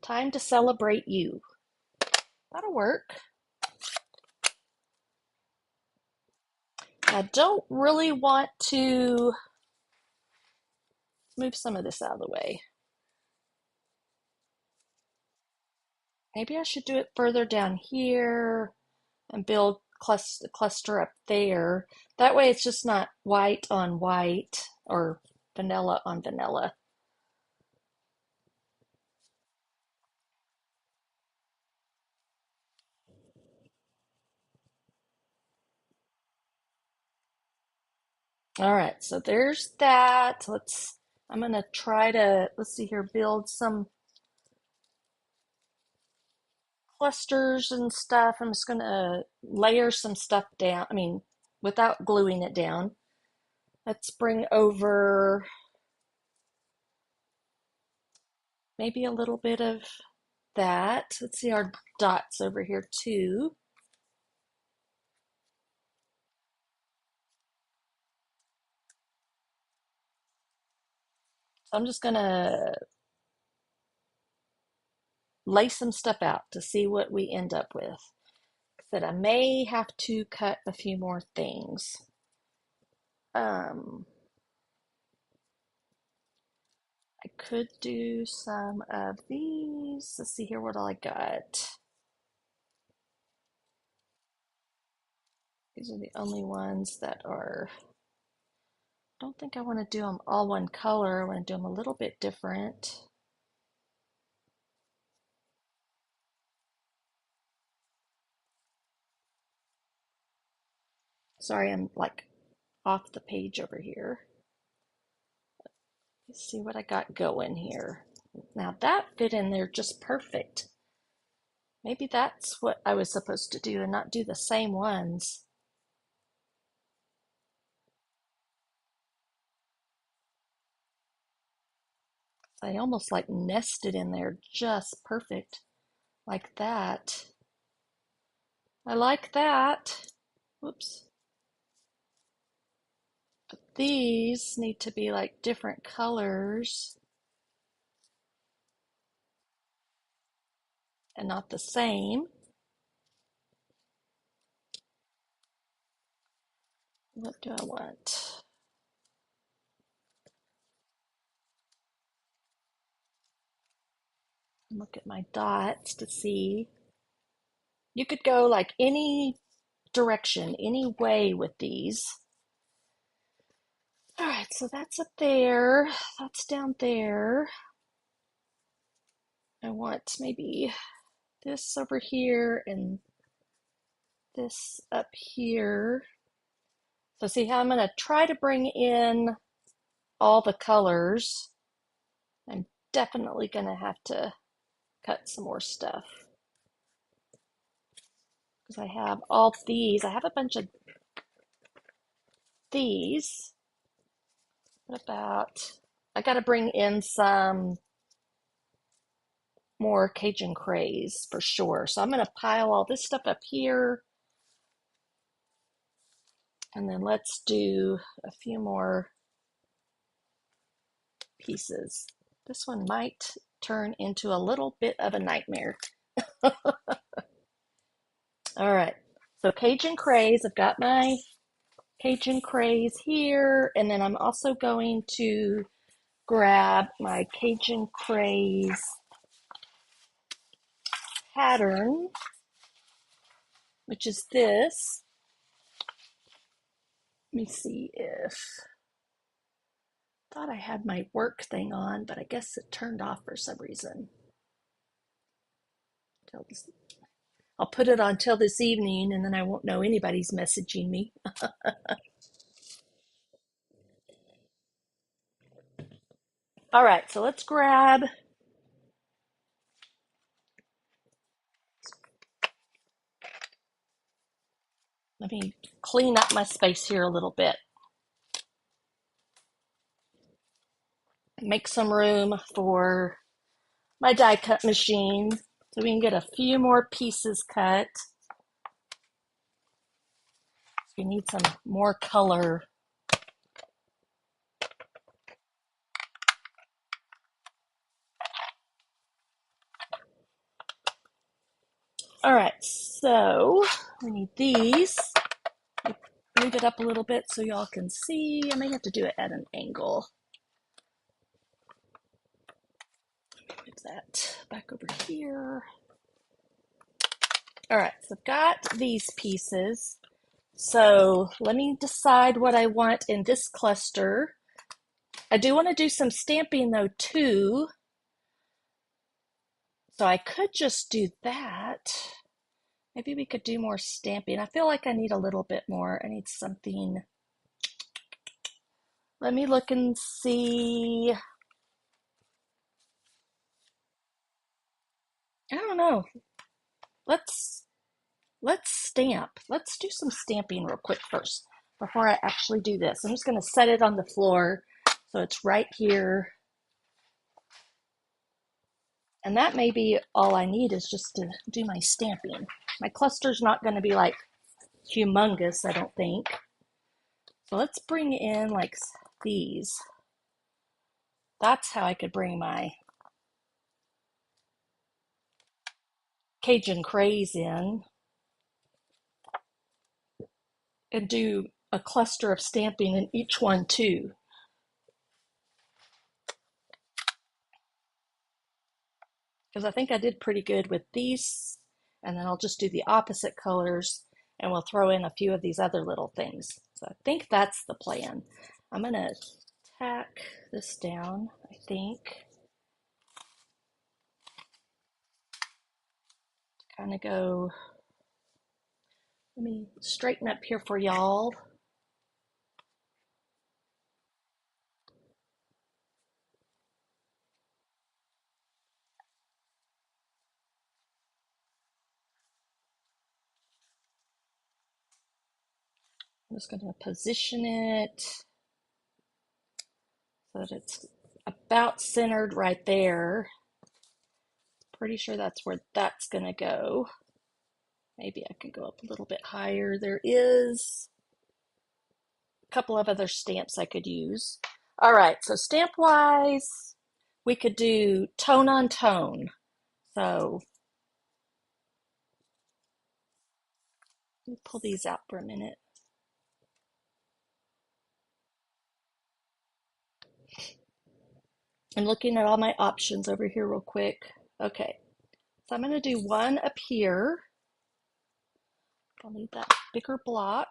Speaker 1: Time to celebrate you. That'll work. I don't really want to move some of this out of the way. Maybe I should do it further down here and build cluster up there. That way it's just not white on white or vanilla on vanilla. All right, so there's that. I'm gonna try to, let's see here, build some clusters and stuff. I'm just gonna layer some stuff down, I mean, without gluing it down. Let's bring over maybe a little bit of that. Let's see our dots over here too. So I'm just gonna lay some stuff out to see what we end up with. That I may have to cut a few more things. could do some of these. Let's see here, what all I got. These are the only ones that are, I don't think I want to do them all one color. I want to do them a little bit different. Sorry, I'm like off the page over here. Let's see what I got going here. Now that fit in there just perfect. Maybe that's what I was supposed to do and not do the same ones. I almost like nested in there just perfect, like that. I like that. Whoops. But these need to be like different colors and not the same. What do I want? Look at my dots to see. You could go like any direction, any way with these. All right, so that's up there. That's down there. I want maybe this over here and this up here. So see how I'm going to try to bring in all the colors. I'm definitely going to have to cut some more stuff because I have all these. I have a bunch of these. What about, I got to bring in some more Cajun craze for sure. So I'm going to pile all this stuff up here. And then let's do a few more pieces. This one might turn into a little bit of a nightmare. All right, so Cajun craze, I've got my Cajun craze here, and then I'm also going to grab my Cajun craze pattern, which is this. Let me see if, I thought I had my work thing on, but I guess it turned off for some reason. I'll put it on till this evening and then I won't know anybody's messaging me. All right, so let's grab, let me clean up my space here a little bit. Make some room for my die cut machine so we can get a few more pieces cut. We need some more color. All right, so we need these. Move it up a little bit so y'all can see. I may have to do it at an angle. Move that back over here. All right, so I've got these pieces. So let me decide what I want in this cluster. I do want to do some stamping though too. So I could just do that. Maybe we could do more stamping. I feel like I need a little bit more. I need something. Let me look and see. I don't know. Let's stamp. Let's do some stamping real quick first before I actually do this. I'm just going to set it on the floor so it's right here. And that may be all I need is just to do my stamping. My cluster's not going to be like humongous, I don't think. So let's bring in like these. That's how I could bring my Cajun craze in and do a cluster of stamping in each one too. because I think I did pretty good with these, and then I'll just do the opposite colors and we'll throw in a few of these other little things. So I think that's the plan. I'm gonna tack this down, I think. Kind of go, let me straighten up here for y'all. I'm just going to position it so that it's about centered right there. Pretty sure that's where that's going to go. Maybe I can go up a little bit higher. There is a couple of other stamps I could use. All right, so stamp wise, we could do tone on tone. So let me pull these out for a minute. I'm looking at all my options over here real quick. Okay, so I'm going to do one up here. I'll need that bigger block.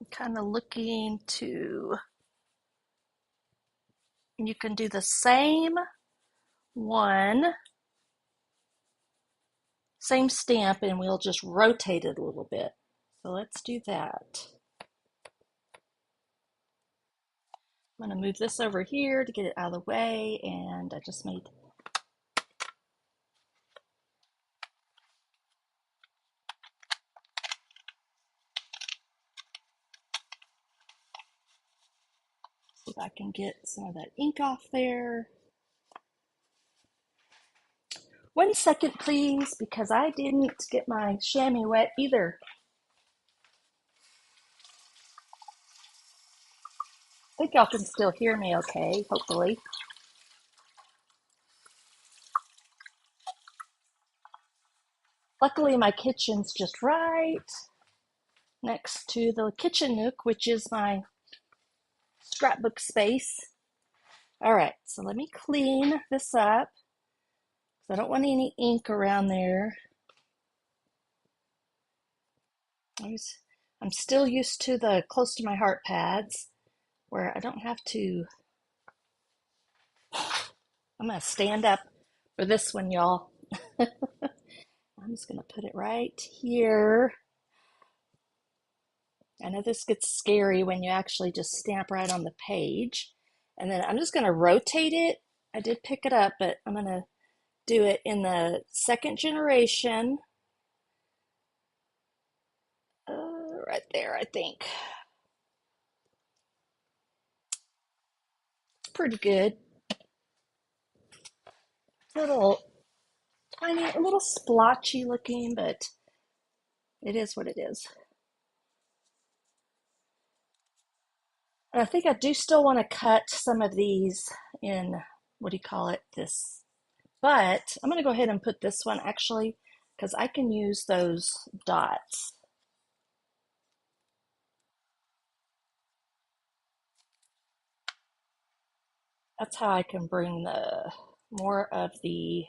Speaker 1: I'm kind of looking to, you can do the same one, same stamp, and we'll just rotate it a little bit. So let's do that. I'm going to move this over here to get it out of the way, and I just made see if I can get some of that ink off there. 1 second, please, because I didn't get my chamois wet either. I think y'all can still hear me okay, hopefully. Luckily, my kitchen's just right next to the kitchen nook, which is my scrapbook space. All right, so let me clean this up. I don't want any ink around there. I'm still used to the close to my heart pads where I don't have to. I'm going to stand up for this one, y'all. I'm just going to put it right here. I know this gets scary when you actually just stamp right on the page. And then I'm just going to rotate it. I did pick it up, but I'm going to do it in the second generation. Right there, I think. It's pretty good. Little tiny, a little splotchy looking, but it is what it is. And I think I do still want to cut some of these in, what do you call it, this. But I'm going to go ahead and put this one actually, because I can use those dots. That's how I can bring the more of the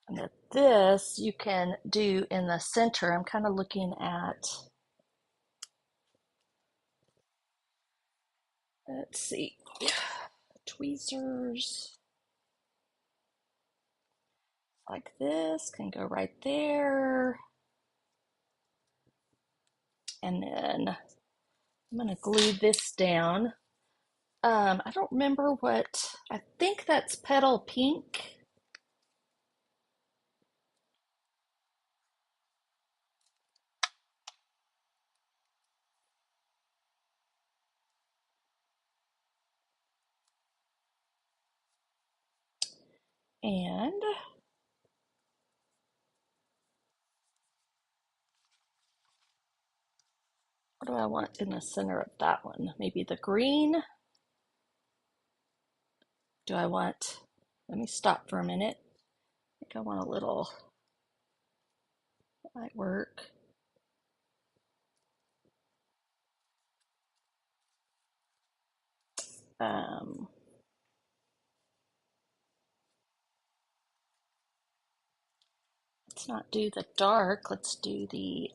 Speaker 1: and that this you can do in the center. I'm kind of looking at, let's see, tweezers like this can go right there. And then I'm going to glue this down. I don't remember what, I think that's Petal Pink. And what do I want in the center of that one? Maybe the green? Do I want, let me stop for a minute. I I want a little, that might work. Um, let's not do the dark. Let's do the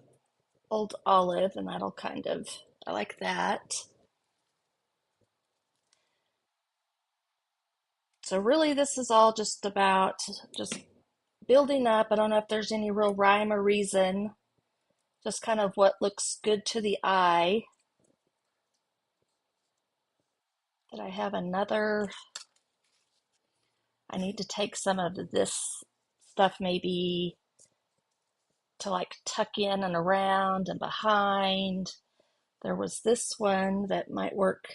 Speaker 1: old olive, and that'll kind of, I like that. So really this is all just about just building up. I don't know if there's any real rhyme or reason, just kind of what looks good to the eye. That I have another, I need to take some of this stuff maybe to like tuck in and around and behind. There was this one that might work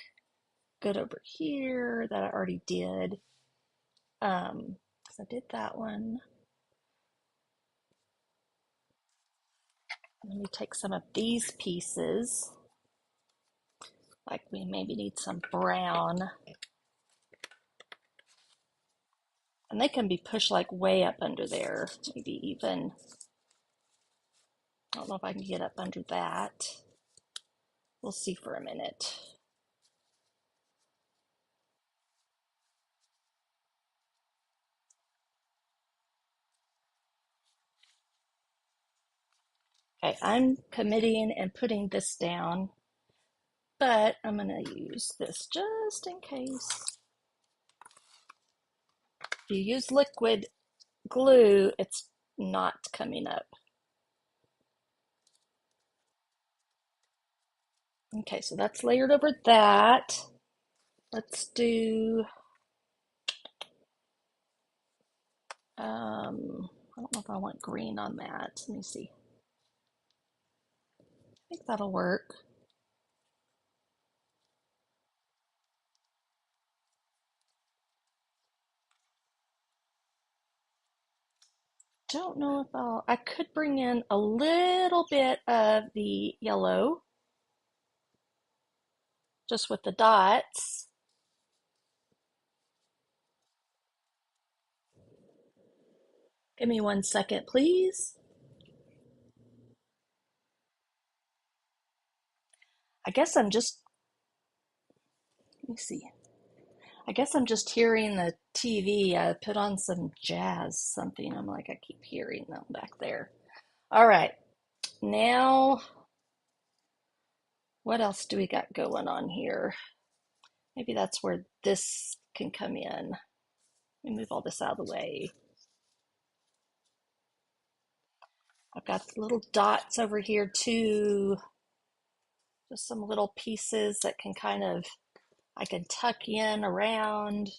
Speaker 1: good over here that I already did. So I did that one. Let me take some of these pieces. Like we maybe need some brown. And they can be pushed like way up under there. Maybe even, I don't know if I can get up under that. We'll see for a minute. Okay, I'm committing and putting this down, but I'm going to use this just in case. If you use liquid glue, it's not coming up. Okay, so that's layered over that. Let's do, I don't know if I want green on that. Let me see. I think that'll work. Don't know if I could bring in a little bit of the yellow just with the dots. Give me 1 second, please. I guess I'm just, let me see. I guess I'm just hearing the TV. I put on some jazz something. I'm like, I keep hearing them back there. All right. Now, what else do we got going on here? Maybe that's where this can come in. Let me move all this out of the way. I've got little dots over here too. Just some little pieces that can kind of, I can tuck in around.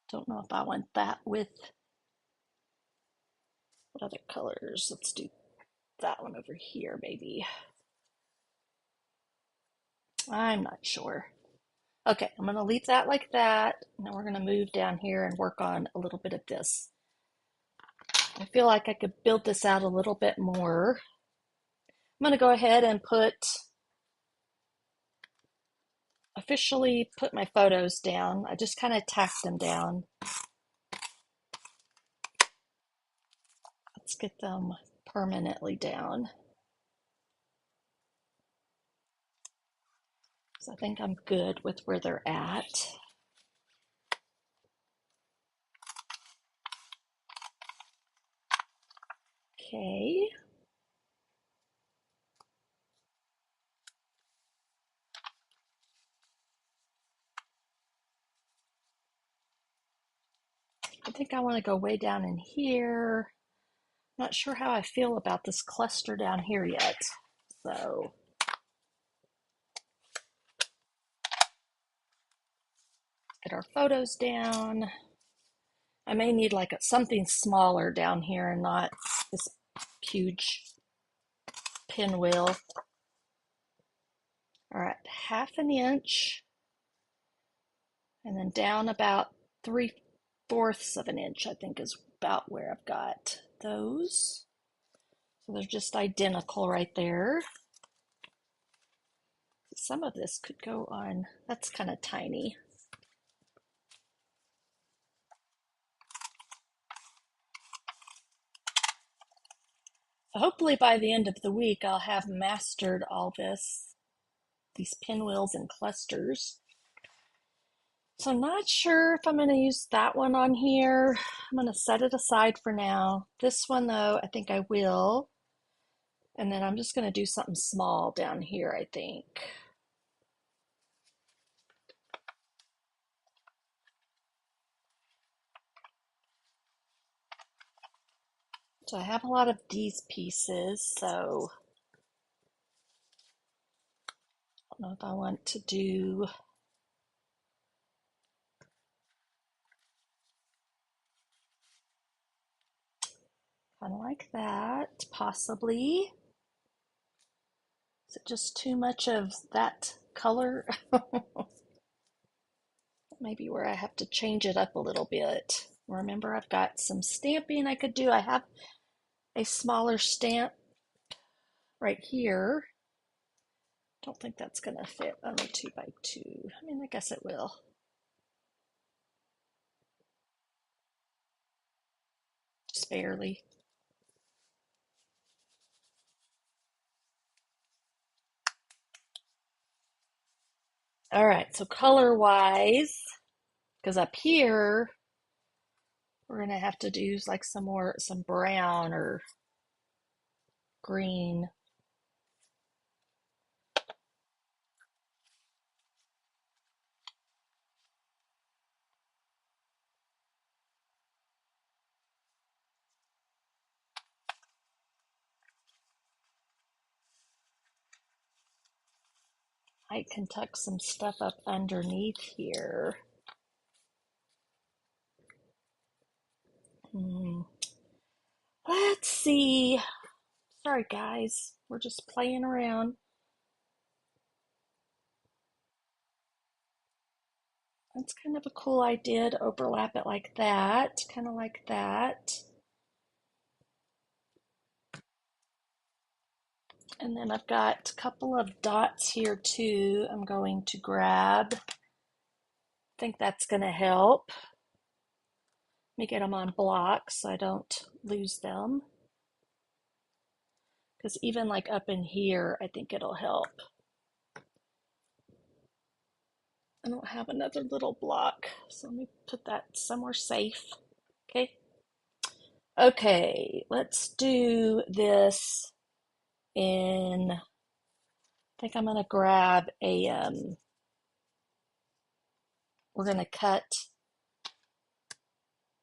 Speaker 1: Don't know if I want that with, what other colors? Let's do that one over here, maybe. I'm not sure. Okay, I'm going to leave that like that. Now we're going to move down here and work on a little bit of this. I feel like I could build this out a little bit more. I'm going to go ahead and officially put my photos down. I just kind of tacked them down. Let's get them permanently down. So I think I'm good with where they're at. Okay. I think I want to go way down in here. Not sure how I feel about this cluster down here yet. So get our photos down. I may need like something smaller down here and not this huge pinwheel. All right, 1/2 inch. And then down about 3/4 of an inch, I think is about where I've got those. So they're just identical right there. Some of this could go on. That's kind of tiny. So hopefully by the end of the week, I'll have mastered all this, these pinwheels and clusters. So I'm not sure if I'm going to use that one on here. I'm going to set it aside for now. This one though, I think I will. And then I'm just going to do something small down here, I think. So I have a lot of these pieces, so I don't know if I want to do kind of like that, possibly. Is it just too much of that color? Maybe where I have to change it up a little bit. Remember, I've got some stamping I could do. I have a smaller stamp right here. Don't think that's going to fit on a 2x2. I mean, I guess it will. Just barely. All right, so color-wise, because up here, we're going to have to do like some brown or green. I can tuck some stuff up underneath here. Let's see. Sorry, guys. We're just playing around. That's kind of a cool idea to overlap it like that, kind of like that. And then I've got a couple of dots here too I'm going to grab. I think that's going to help. Let me get them on blocks so I don't lose them. Because even like up in here, I think it'll help. I don't have another little block, so let me put that somewhere safe. Okay. Okay, let's do this in, I think I'm gonna grab we're gonna cut,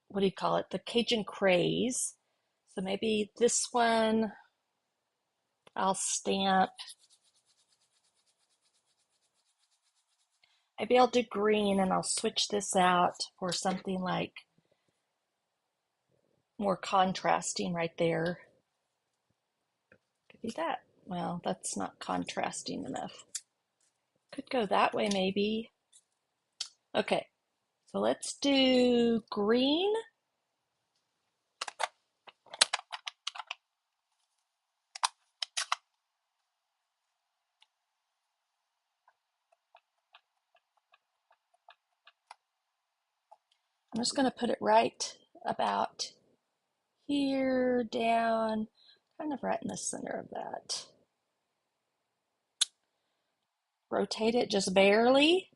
Speaker 1: what do you call it? The Cajun Craze. So maybe this one I'll stamp. Maybe I'll do green and I'll switch this out for something like more contrasting right there. Could be that. Well, that's not contrasting enough. Could go that way maybe. Okay, so let's do green. I'm just going to put it right about here, down, kind of right in the center of that. Rotate it just barely.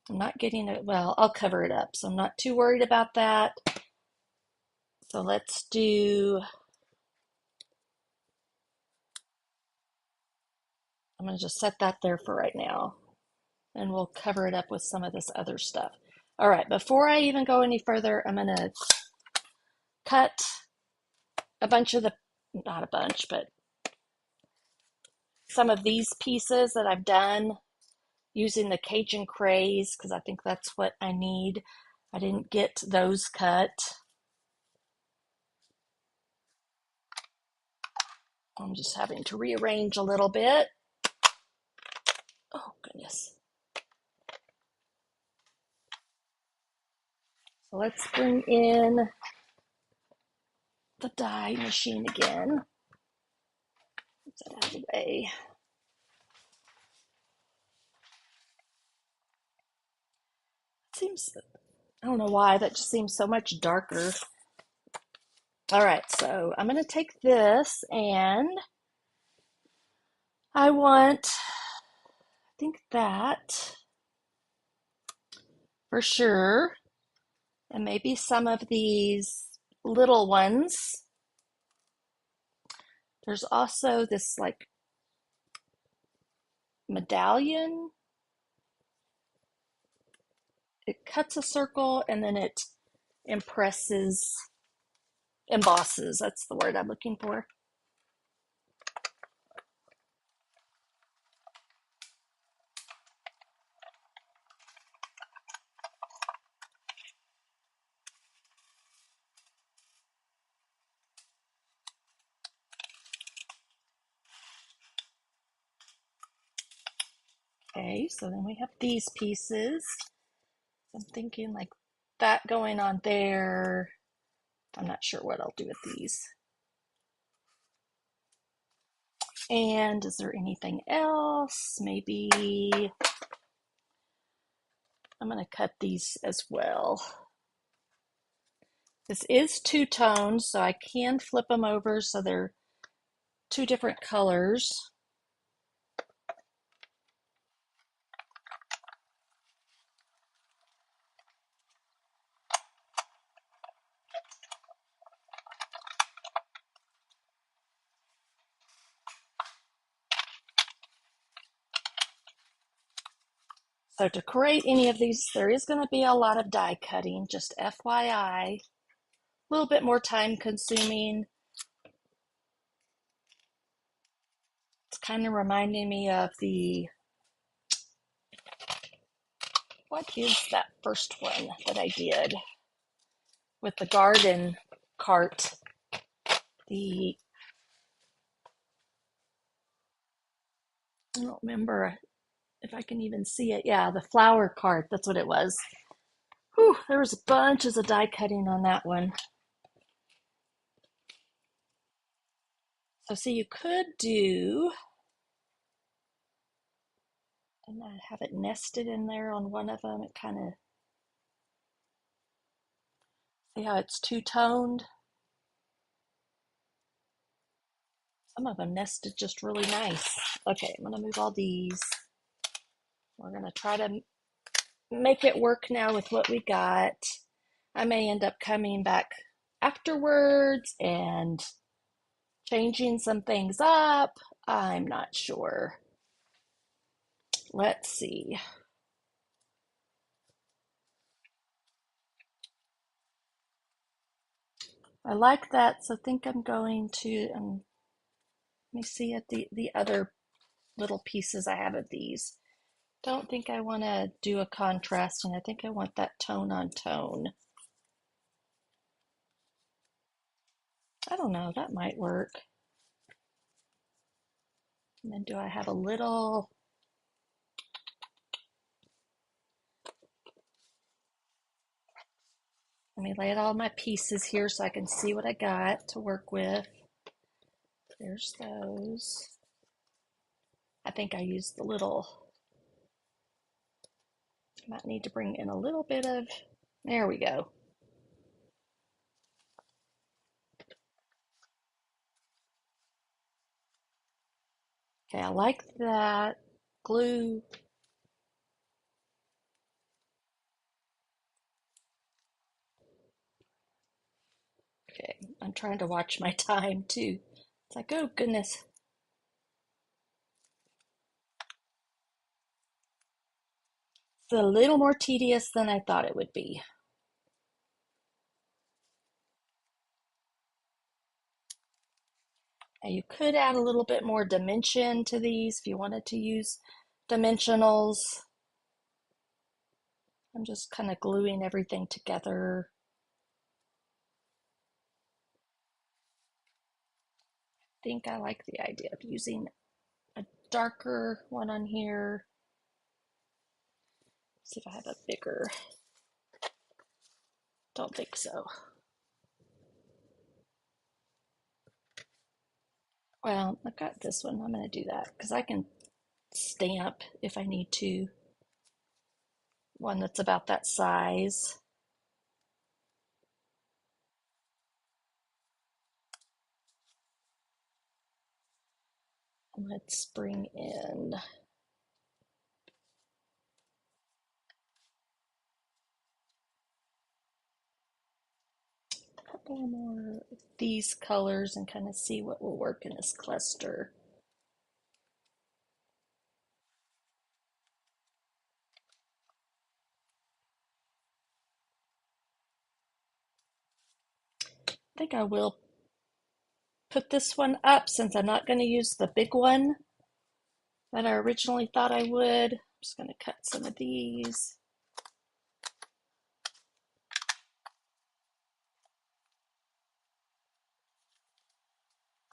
Speaker 1: I'm not getting it, well, I'll cover it up, so I'm not too worried about that. So let's do, I'm going to just set that there for right now, and we'll cover it up with some of this other stuff. All right, before I even go any further, I'm going to cut a bunch of the, not a bunch, but some of these pieces that I've done using the Cajun Craze because I think that's what I need. I didn't get those cut. I'm just having to rearrange a little bit. Oh, goodness. So let's bring in the die machine again. Get that out of the way. It seems, I don't know why, that just seems so much darker. All right, so I'm going to take this and I want, I think that for sure, and maybe some of these little ones. There's also this like medallion. It cuts a circle and then it embosses. That's the word I'm looking for. Okay, so then we have these pieces. I'm thinking like that going on there. I'm not sure what I'll do with these. And is there anything else? Maybe I'm going to cut these as well. This is two-toned, so I can flip them over so they're two different colors. So to create any of these, there is going to be a lot of die cutting, just FYI. A little bit more time consuming. It's kind of reminding me of what is that first one that I did with the garden cart? I don't remember if I can even see it. Yeah, the flower cart, that's what it was. Whew, there was bunches of die cutting on that one. So see, you could do, and I have it nested in there on one of them. It kind of, see how it's two-toned? Some of them nested just really nice. Okay, I'm gonna move all these. We're gonna try to make it work now with what we got. I may end up coming back afterwards and changing some things up. I'm not sure. Let's see. I like that, so I think I'm going to, let me see at the other little pieces I have of these. Don't think I want to do a contrast, and I think I want that tone on tone. I don't know, that might work. And then do I have a little, let me lay out all my pieces here so I can see what I got to work with. There's those. I think I used the little, I might need to bring in a little bit of, there we go. Okay, I like that glue. Okay, I'm trying to watch my time too. It's like, oh goodness. It's a little more tedious than I thought it would be. Now you could add a little bit more dimension to these if you wanted to use dimensionals. I'm just kind of gluing everything together. I think I like the idea of using a darker one on here. See if I have a bigger. Don't think so. Well, I've got this one. I'm going to do that because I can stamp if I need to. One that's about that size. Let's bring in a couple more of these colors and kind of see what will work in this cluster. I think I will put this one up since I'm not going to use the big one that I originally thought I would. I'm just going to cut some of these.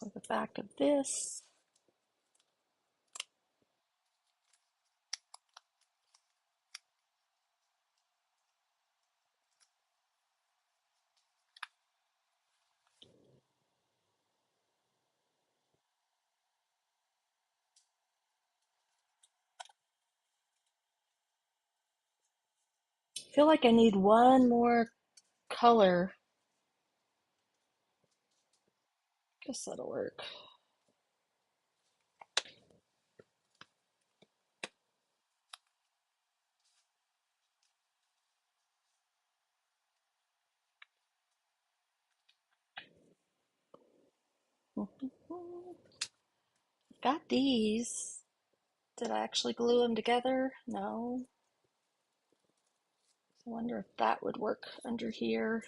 Speaker 1: On the back of this. I feel like I need one more color. Guess that'll work. Got these. Did I actually glue them together? No. I wonder if that would work under here.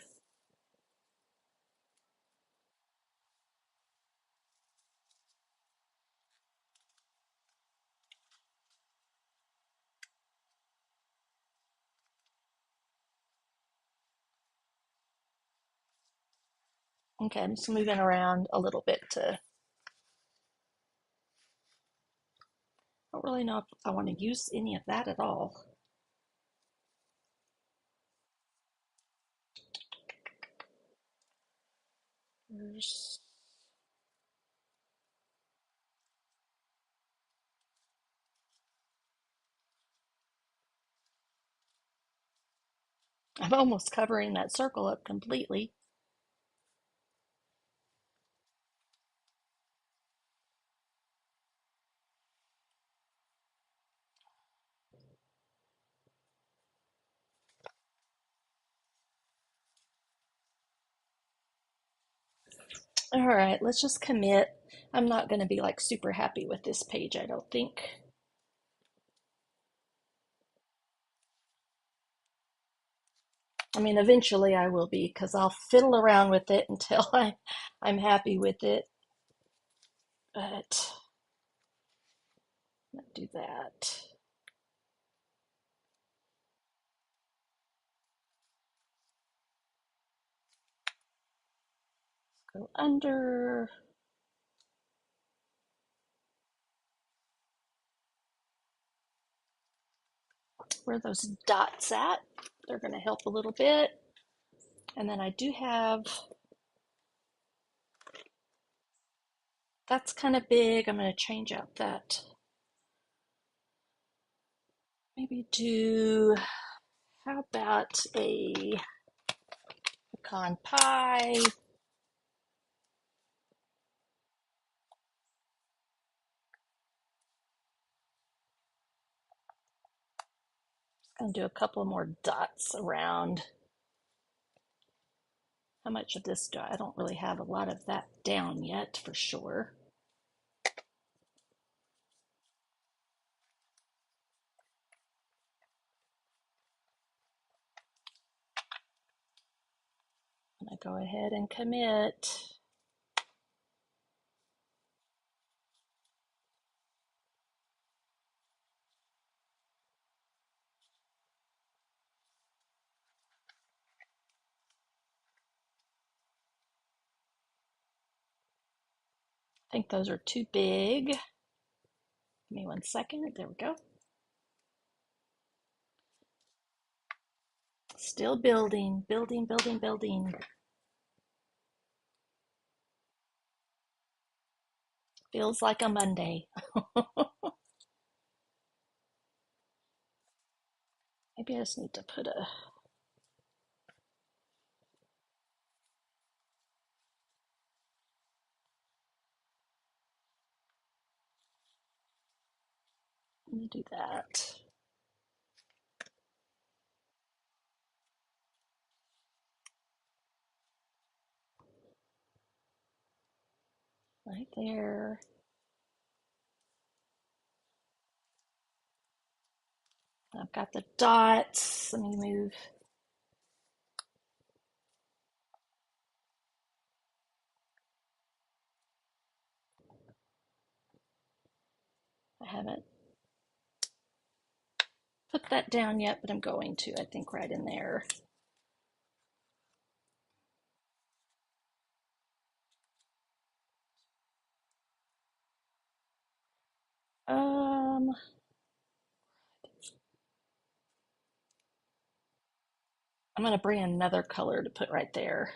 Speaker 1: Okay, I'm just moving around a little bit to, I don't really know if I want to use any of that at all. There's, I'm almost covering that circle up completely. All right, let's just commit. I'm not going to be like super happy with this page, I don't think. I mean, eventually I will be because I'll fiddle around with it until I'm happy with it. But let's do that. Go under. Where those dots at? They're going to help a little bit. And then I do have, that's kind of big. I'm going to change out that. Maybe do, how about a pecan pie? Gonna do a couple more dots around. How much of this do I don't really have a lot of that down yet for sure. I'm gonna go ahead and commit. I think those are too big. Give me 1 second. There we go. Still building, building, building, building. Feels like a Monday. Maybe I just need to put a, let me do that. Right there. I've got the dots. Let me move. I haven't put that down yet, but I'm going to, I think, right in there. Um, I'm going to bring another color to put right there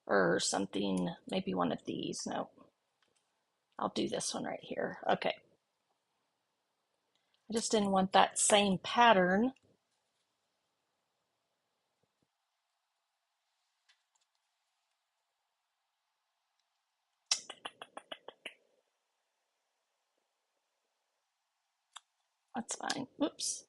Speaker 1: or something, maybe one of these. No, I'll do this one right here. Okay. I just didn't want that same pattern. That's fine. Whoops.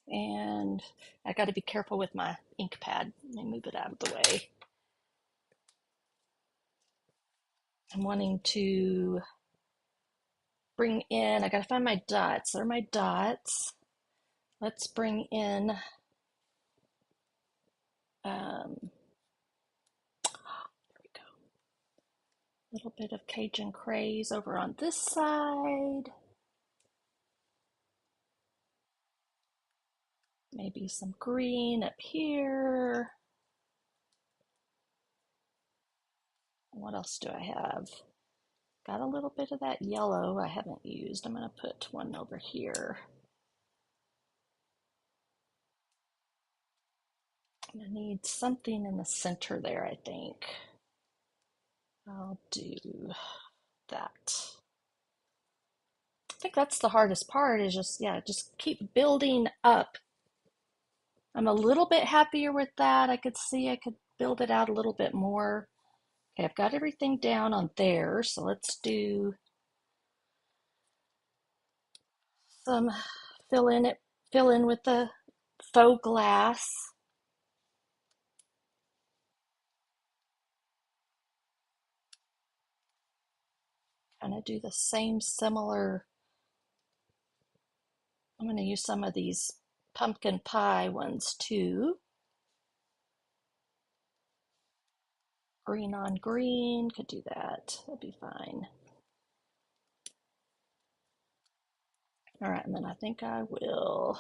Speaker 1: And I got to be careful with my ink pad. Let me move it out of the way. I'm wanting to bring in, I got to find my dots. There are my dots. Let's bring in, there we go. A little bit of Cajun craze over on this side. Maybe some green up here. What else do I have? Got a little bit of that yellow I haven't used. I'm going to put one over here. I need something in the center there, I think. I'll do that. I think that's the hardest part is just, yeah, just keep building up. I'm a little bit happier with that. I could see I could build it out a little bit more. Okay, I've got everything down on there, so let's do some fill in with the faux glass. Kind of do the same similar. I'm going to use some of these pumpkin pie ones too. Green on green, could do that. That'd be fine. All right, and then I think I will,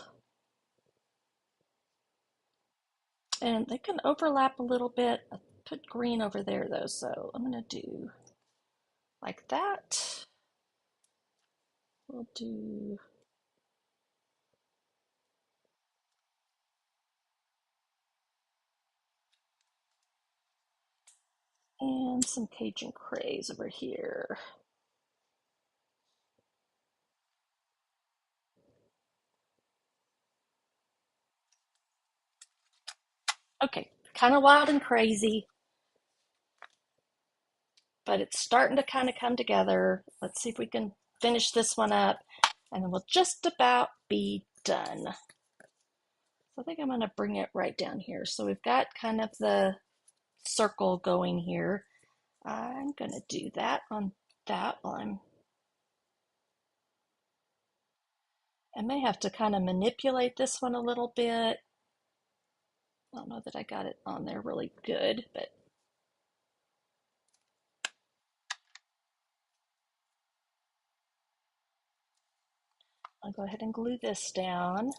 Speaker 1: and they can overlap a little bit. I put green over there though, so I'm gonna do like that. We'll do, and some Cajun craze over here. Okay, kind of wild and crazy, but it's starting to kind of come together. Let's see if we can finish this one up, and then we'll just about be done. So I think I'm going to bring it right down here. So we've got kind of the circle going here. I'm going to do that on that one. I may have to kind of manipulate this one a little bit. I don't know that I got it on there really good, but I'll go ahead and glue this down.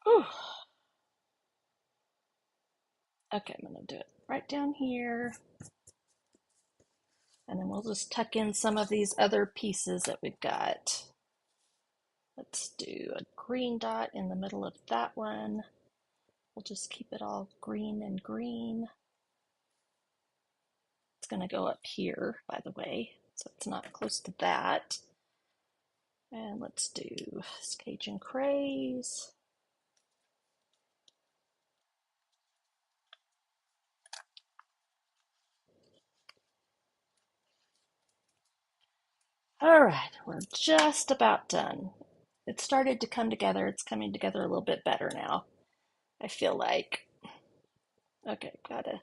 Speaker 1: Whew. Okay, I'm going to do it right down here. And then we'll just tuck in some of these other pieces that we've got. Let's do a green dot in the middle of that one. We'll just keep it all green and green. It's going to go up here, by the way, so it's not close to that. And let's do Cajun Craze. All right, we're just about done. It started to come together. It's coming together a little bit better now, I feel like. Okay, gotta.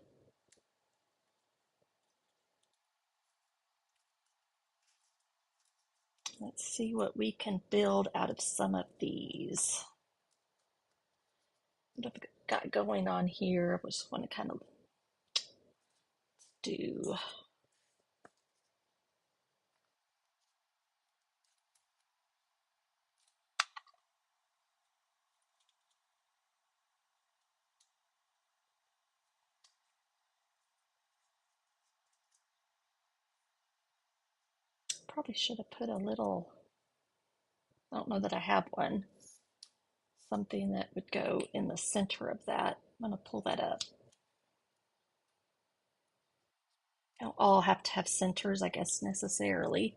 Speaker 1: Let's see what we can build out of some of these. What have I got going on here? I just want to kind of do. Probably should have put a little. I don't know that I have one. Something that would go in the center of that. I'm going to pull that up. I don't all have to have centers, I guess, necessarily.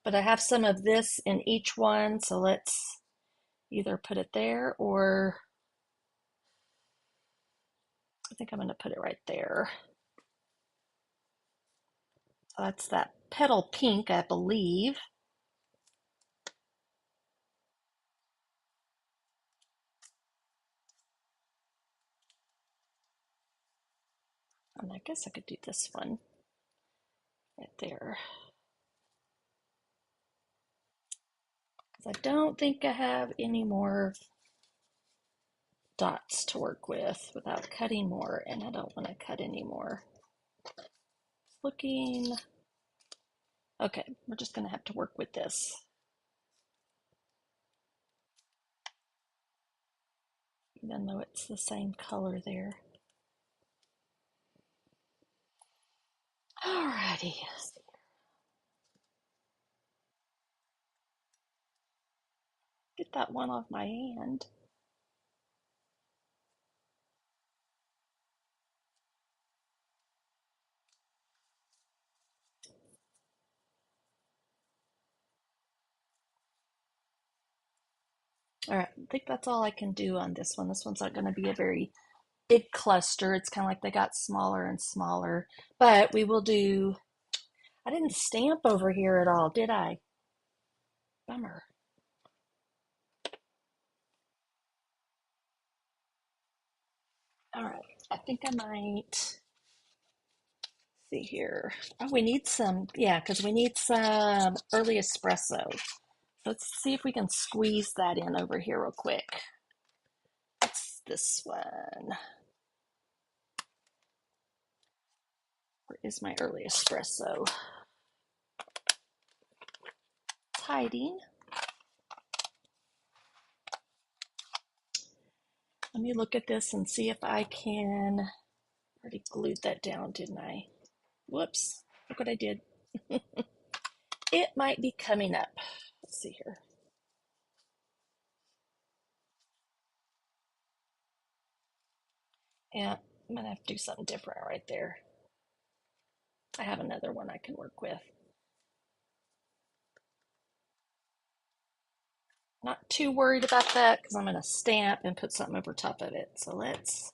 Speaker 1: But I have some of this in each one, so let's either put it there or I think I'm going to put it right there. So that's that petal pink, I believe. And I guess I could do this one right there. Because I don't think I have any more dots to work with without cutting more, and I don't want to cut any more. Looking. Okay, we're just going to have to work with this. Even though it's the same color there. Alrighty. Get that one off my hand. Alright, I think that's all I can do on this one. This one's not going to be a very big cluster. It's kind of like they got smaller and smaller. But we will do. I didn't stamp over here at all, did I? Bummer. Alright, I think I might. See here. Oh, we need some. Yeah, because we need some early espresso. Let's see if we can squeeze that in over here real quick. It's this one. Where is my early espresso? It's hiding. Let me look at this and see if I can. I already glued that down, didn't I? Whoops. Look what I did. It might be coming up. Let's see here. Yeah, I'm going to have to do something different right there. I have another one I can work with. Not too worried about that because I'm going to stamp and put something over top of it. So let's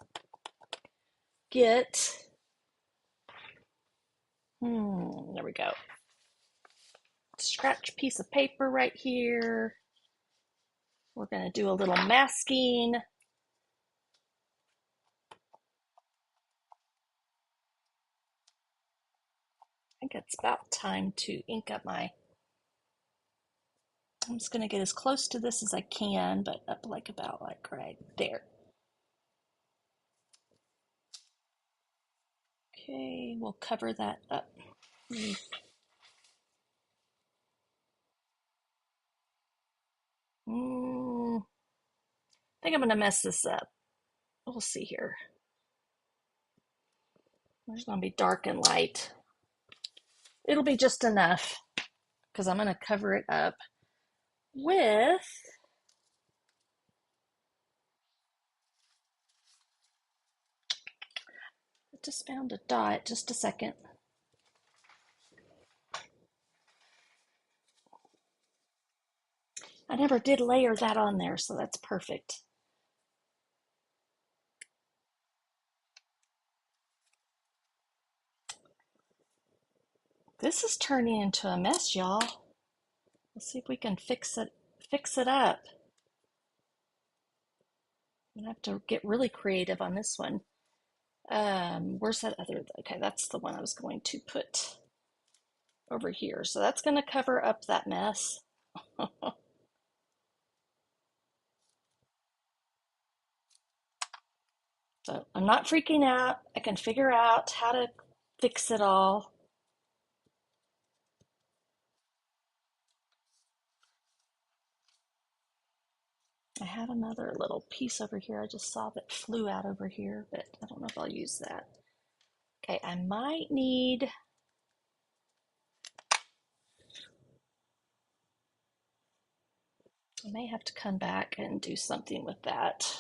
Speaker 1: get, there we go. Scratch piece of paper right here. We're going to do a little masking. I think it's about time to ink up my, I'm just going to get as close to this as I can, but up like about like right there. Okay, we'll cover that up. I think I'm going to mess this up. We'll see here. There's going to be dark and light. It'll be just enough because I'm going to cover it up with, I just found a dot, just a second. I never did layer that on there, so that's perfect. This is turning into a mess, y'all. Let's see if we can fix it up. I'm gonna have to get really creative on this one. Where's that other? Okay, that's the one I was going to put over here. So that's going to cover up that mess. So I'm not freaking out. I can figure out how to fix it all. I have another little piece over here I just saw that flew out over here, but I don't know if I'll use that. Okay, I might need, I may have to come back and do something with that.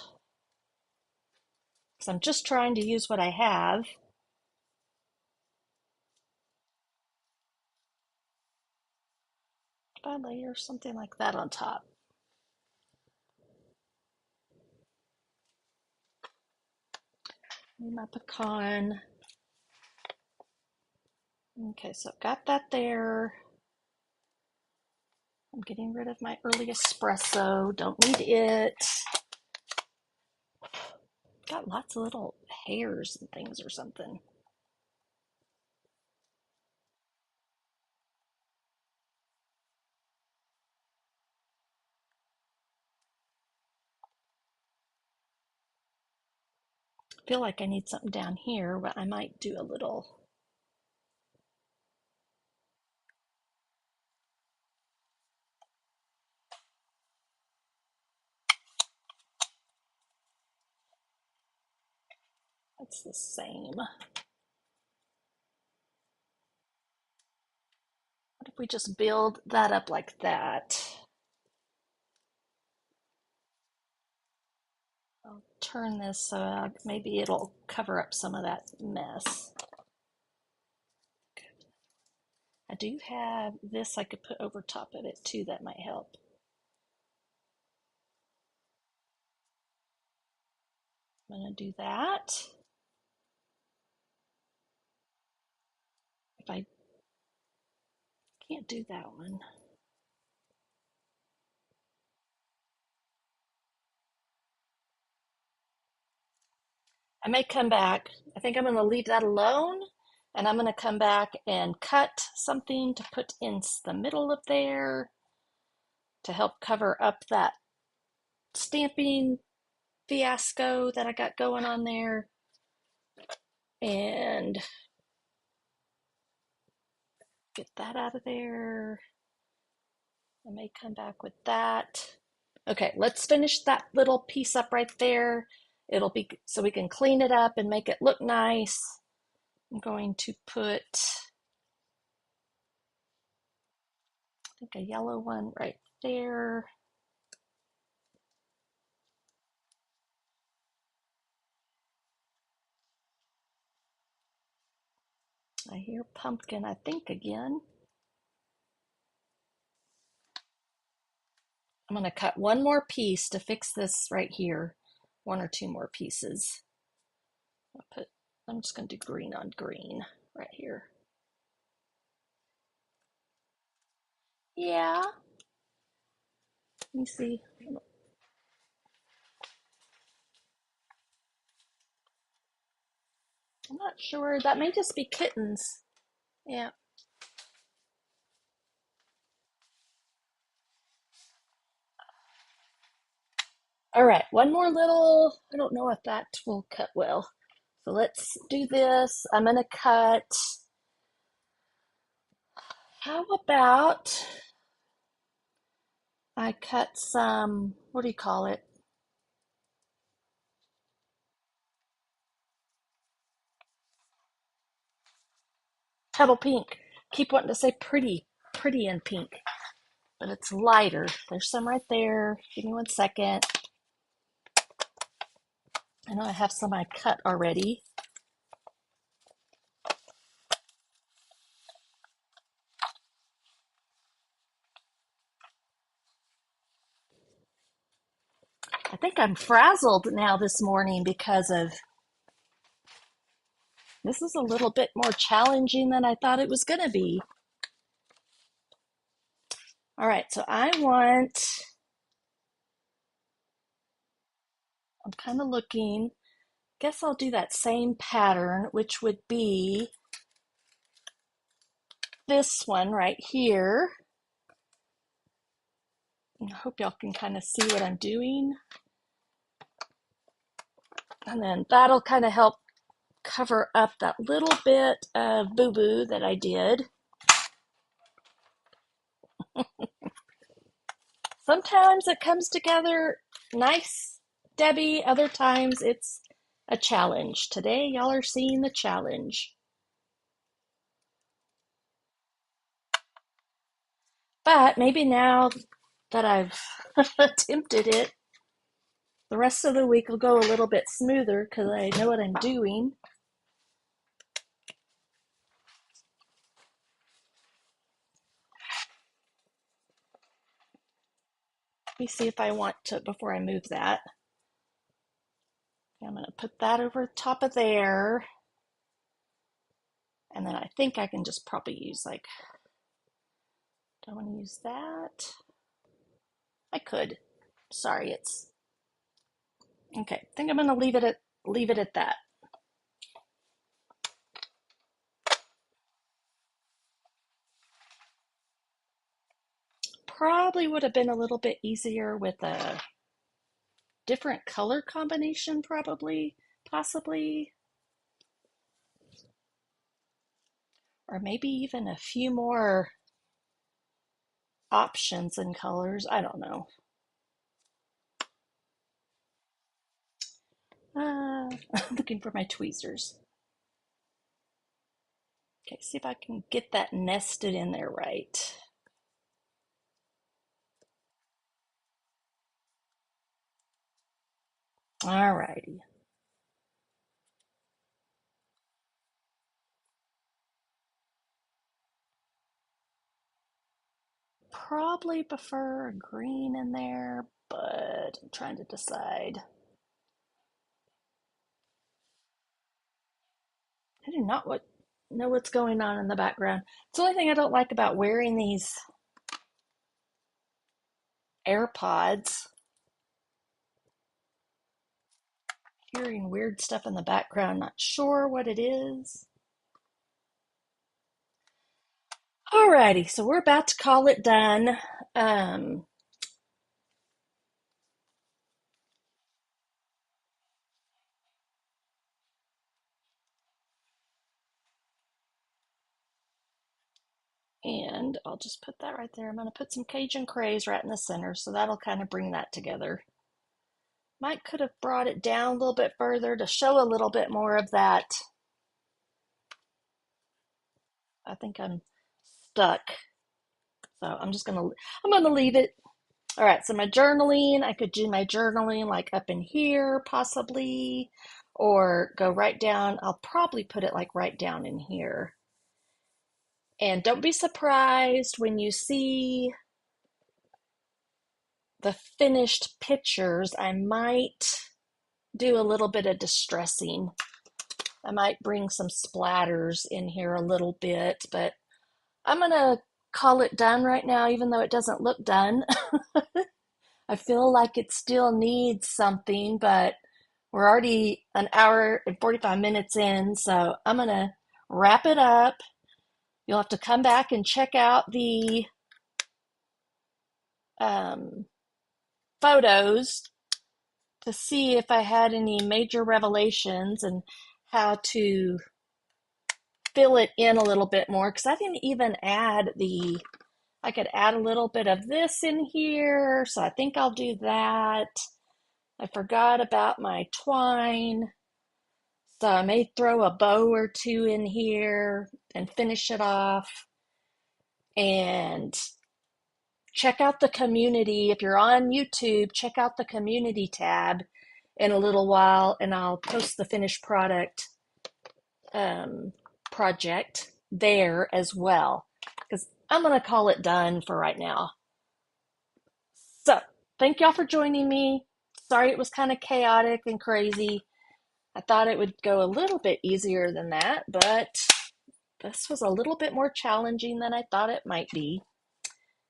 Speaker 1: Because I'm just trying to use what I have. If I layer something like that on top. Need my pecan. Okay, so I've got that there. I'm getting rid of my early espresso. Don't need it. Got lots of little hairs and things or something. I feel like I need something down here, but I might do a little. That's the same. What if we just build that up like that? I'll turn this so maybe it'll cover up some of that mess. I do have this I could put over top of it too, that might help. I'm gonna do that. If I can't do that one, I may come back. I think I'm going to leave that alone, and I'm going to come back and cut something to put in the middle of there to help cover up that stamping fiasco that I got going on there. And get that out of there. I may come back with that. Okay, let's finish that little piece up right there. It'll be so we can clean it up and make it look nice. I'm going to put, I think, a yellow one right there. I hear pumpkin, I think, again. I'm going to cut one more piece to fix this right here. One or two more pieces. I'm just going to do green on green right here. Yeah. Let me see. I'm not sure. That may just be kittens. Yeah. All right. One more little, I don't know if that will cut well. So let's do this. I'm going to cut, how about I cut some, what do you call it? pebble pink. Keep wanting to say pretty, pretty in pink, but it's lighter. There's some right there. Give me 1 second. I know I have some I cut already. I think I'm frazzled now this morning because of this is a little bit more challenging than I thought it was going to be. All right, so I'm kind of looking, guess I'll do that same pattern, which would be this one right here. I hope y'all can kind of see what I'm doing. And then that'll kind of help cover up that little bit of boo-boo that I did. Sometimes it comes together nice, Debbie. Other times it's a challenge. Today, y'all are seeing the challenge. But maybe now that I've attempted it, the rest of the week will go a little bit smoother because I know what I'm doing. Let me see if I want to, before I move that. I'm going to put that over top of there. And then I think I can just probably use like, do I want to use that? I could. Sorry, it's okay. I think I'm going to leave it at that. Probably would have been a little bit easier with a different color combination, probably, possibly. Or maybe even a few more options in colors. I don't know. Looking for my tweezers. Okay, see if I can get that nested in there right. Alrighty. Probably prefer a green in there, but I'm trying to decide. I do not know what's going on in the background. It's the only thing I don't like about wearing these AirPods. Hearing weird stuff in the background, not sure what it is. Alrighty, so we're about to call it done. Um, and I'll just put that right there. I'm going to put some Cajun craze right in the center, so that'll kind of bring that together. Might could have brought it down a little bit further to show a little bit more of that. I think I'm stuck. So I'm gonna leave it. All right, so my journaling, I could do my journaling like up in here possibly, or go right down. I'll probably put it like right down in here. And don't be surprised when you see the finished pictures. I might do a little bit of distressing. I might bring some splatters in here a little bit, but I'm gonna call it done right now, even though it doesn't look done. I feel like it still needs something, but we're already an hour and 45 minutes in, so I'm gonna wrap it up. You'll have to come back and check out the um, photos to see if I had any major revelations and how to fill it in a little bit more, because I didn't even add I could add a little bit of this in here, so I think I'll do that. I forgot about my twine, So I may throw a bow or two in here and finish it off. And check out the community. If you're on YouTube, check out the community tab in a little while, and I'll post the finished product um, project there as well, because I'm going to call it done for right now. So, thank y'all for joining me. Sorry it was kind of chaotic and crazy. I thought it would go a little bit easier than that, but this was a little bit more challenging than I thought it might be.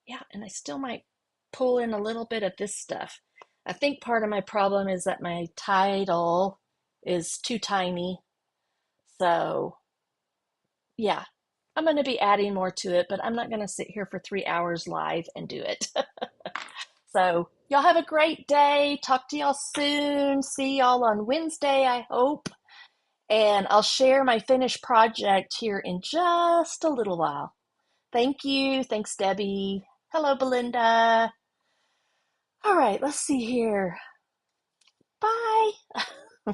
Speaker 1: Yeah, and I still might pull in a little bit of this stuff. I think part of my problem is that my title is too tiny. So, yeah, I'm going to be adding more to it, but I'm not going to sit here for 3 hours live and do it. So, y'all have a great day. Talk to y'all soon. See y'all on Wednesday, I hope. And I'll share my finished project here in just a little while. Thank you. Thanks, Debbie. Hello, Belinda. All right, let's see here. Bye.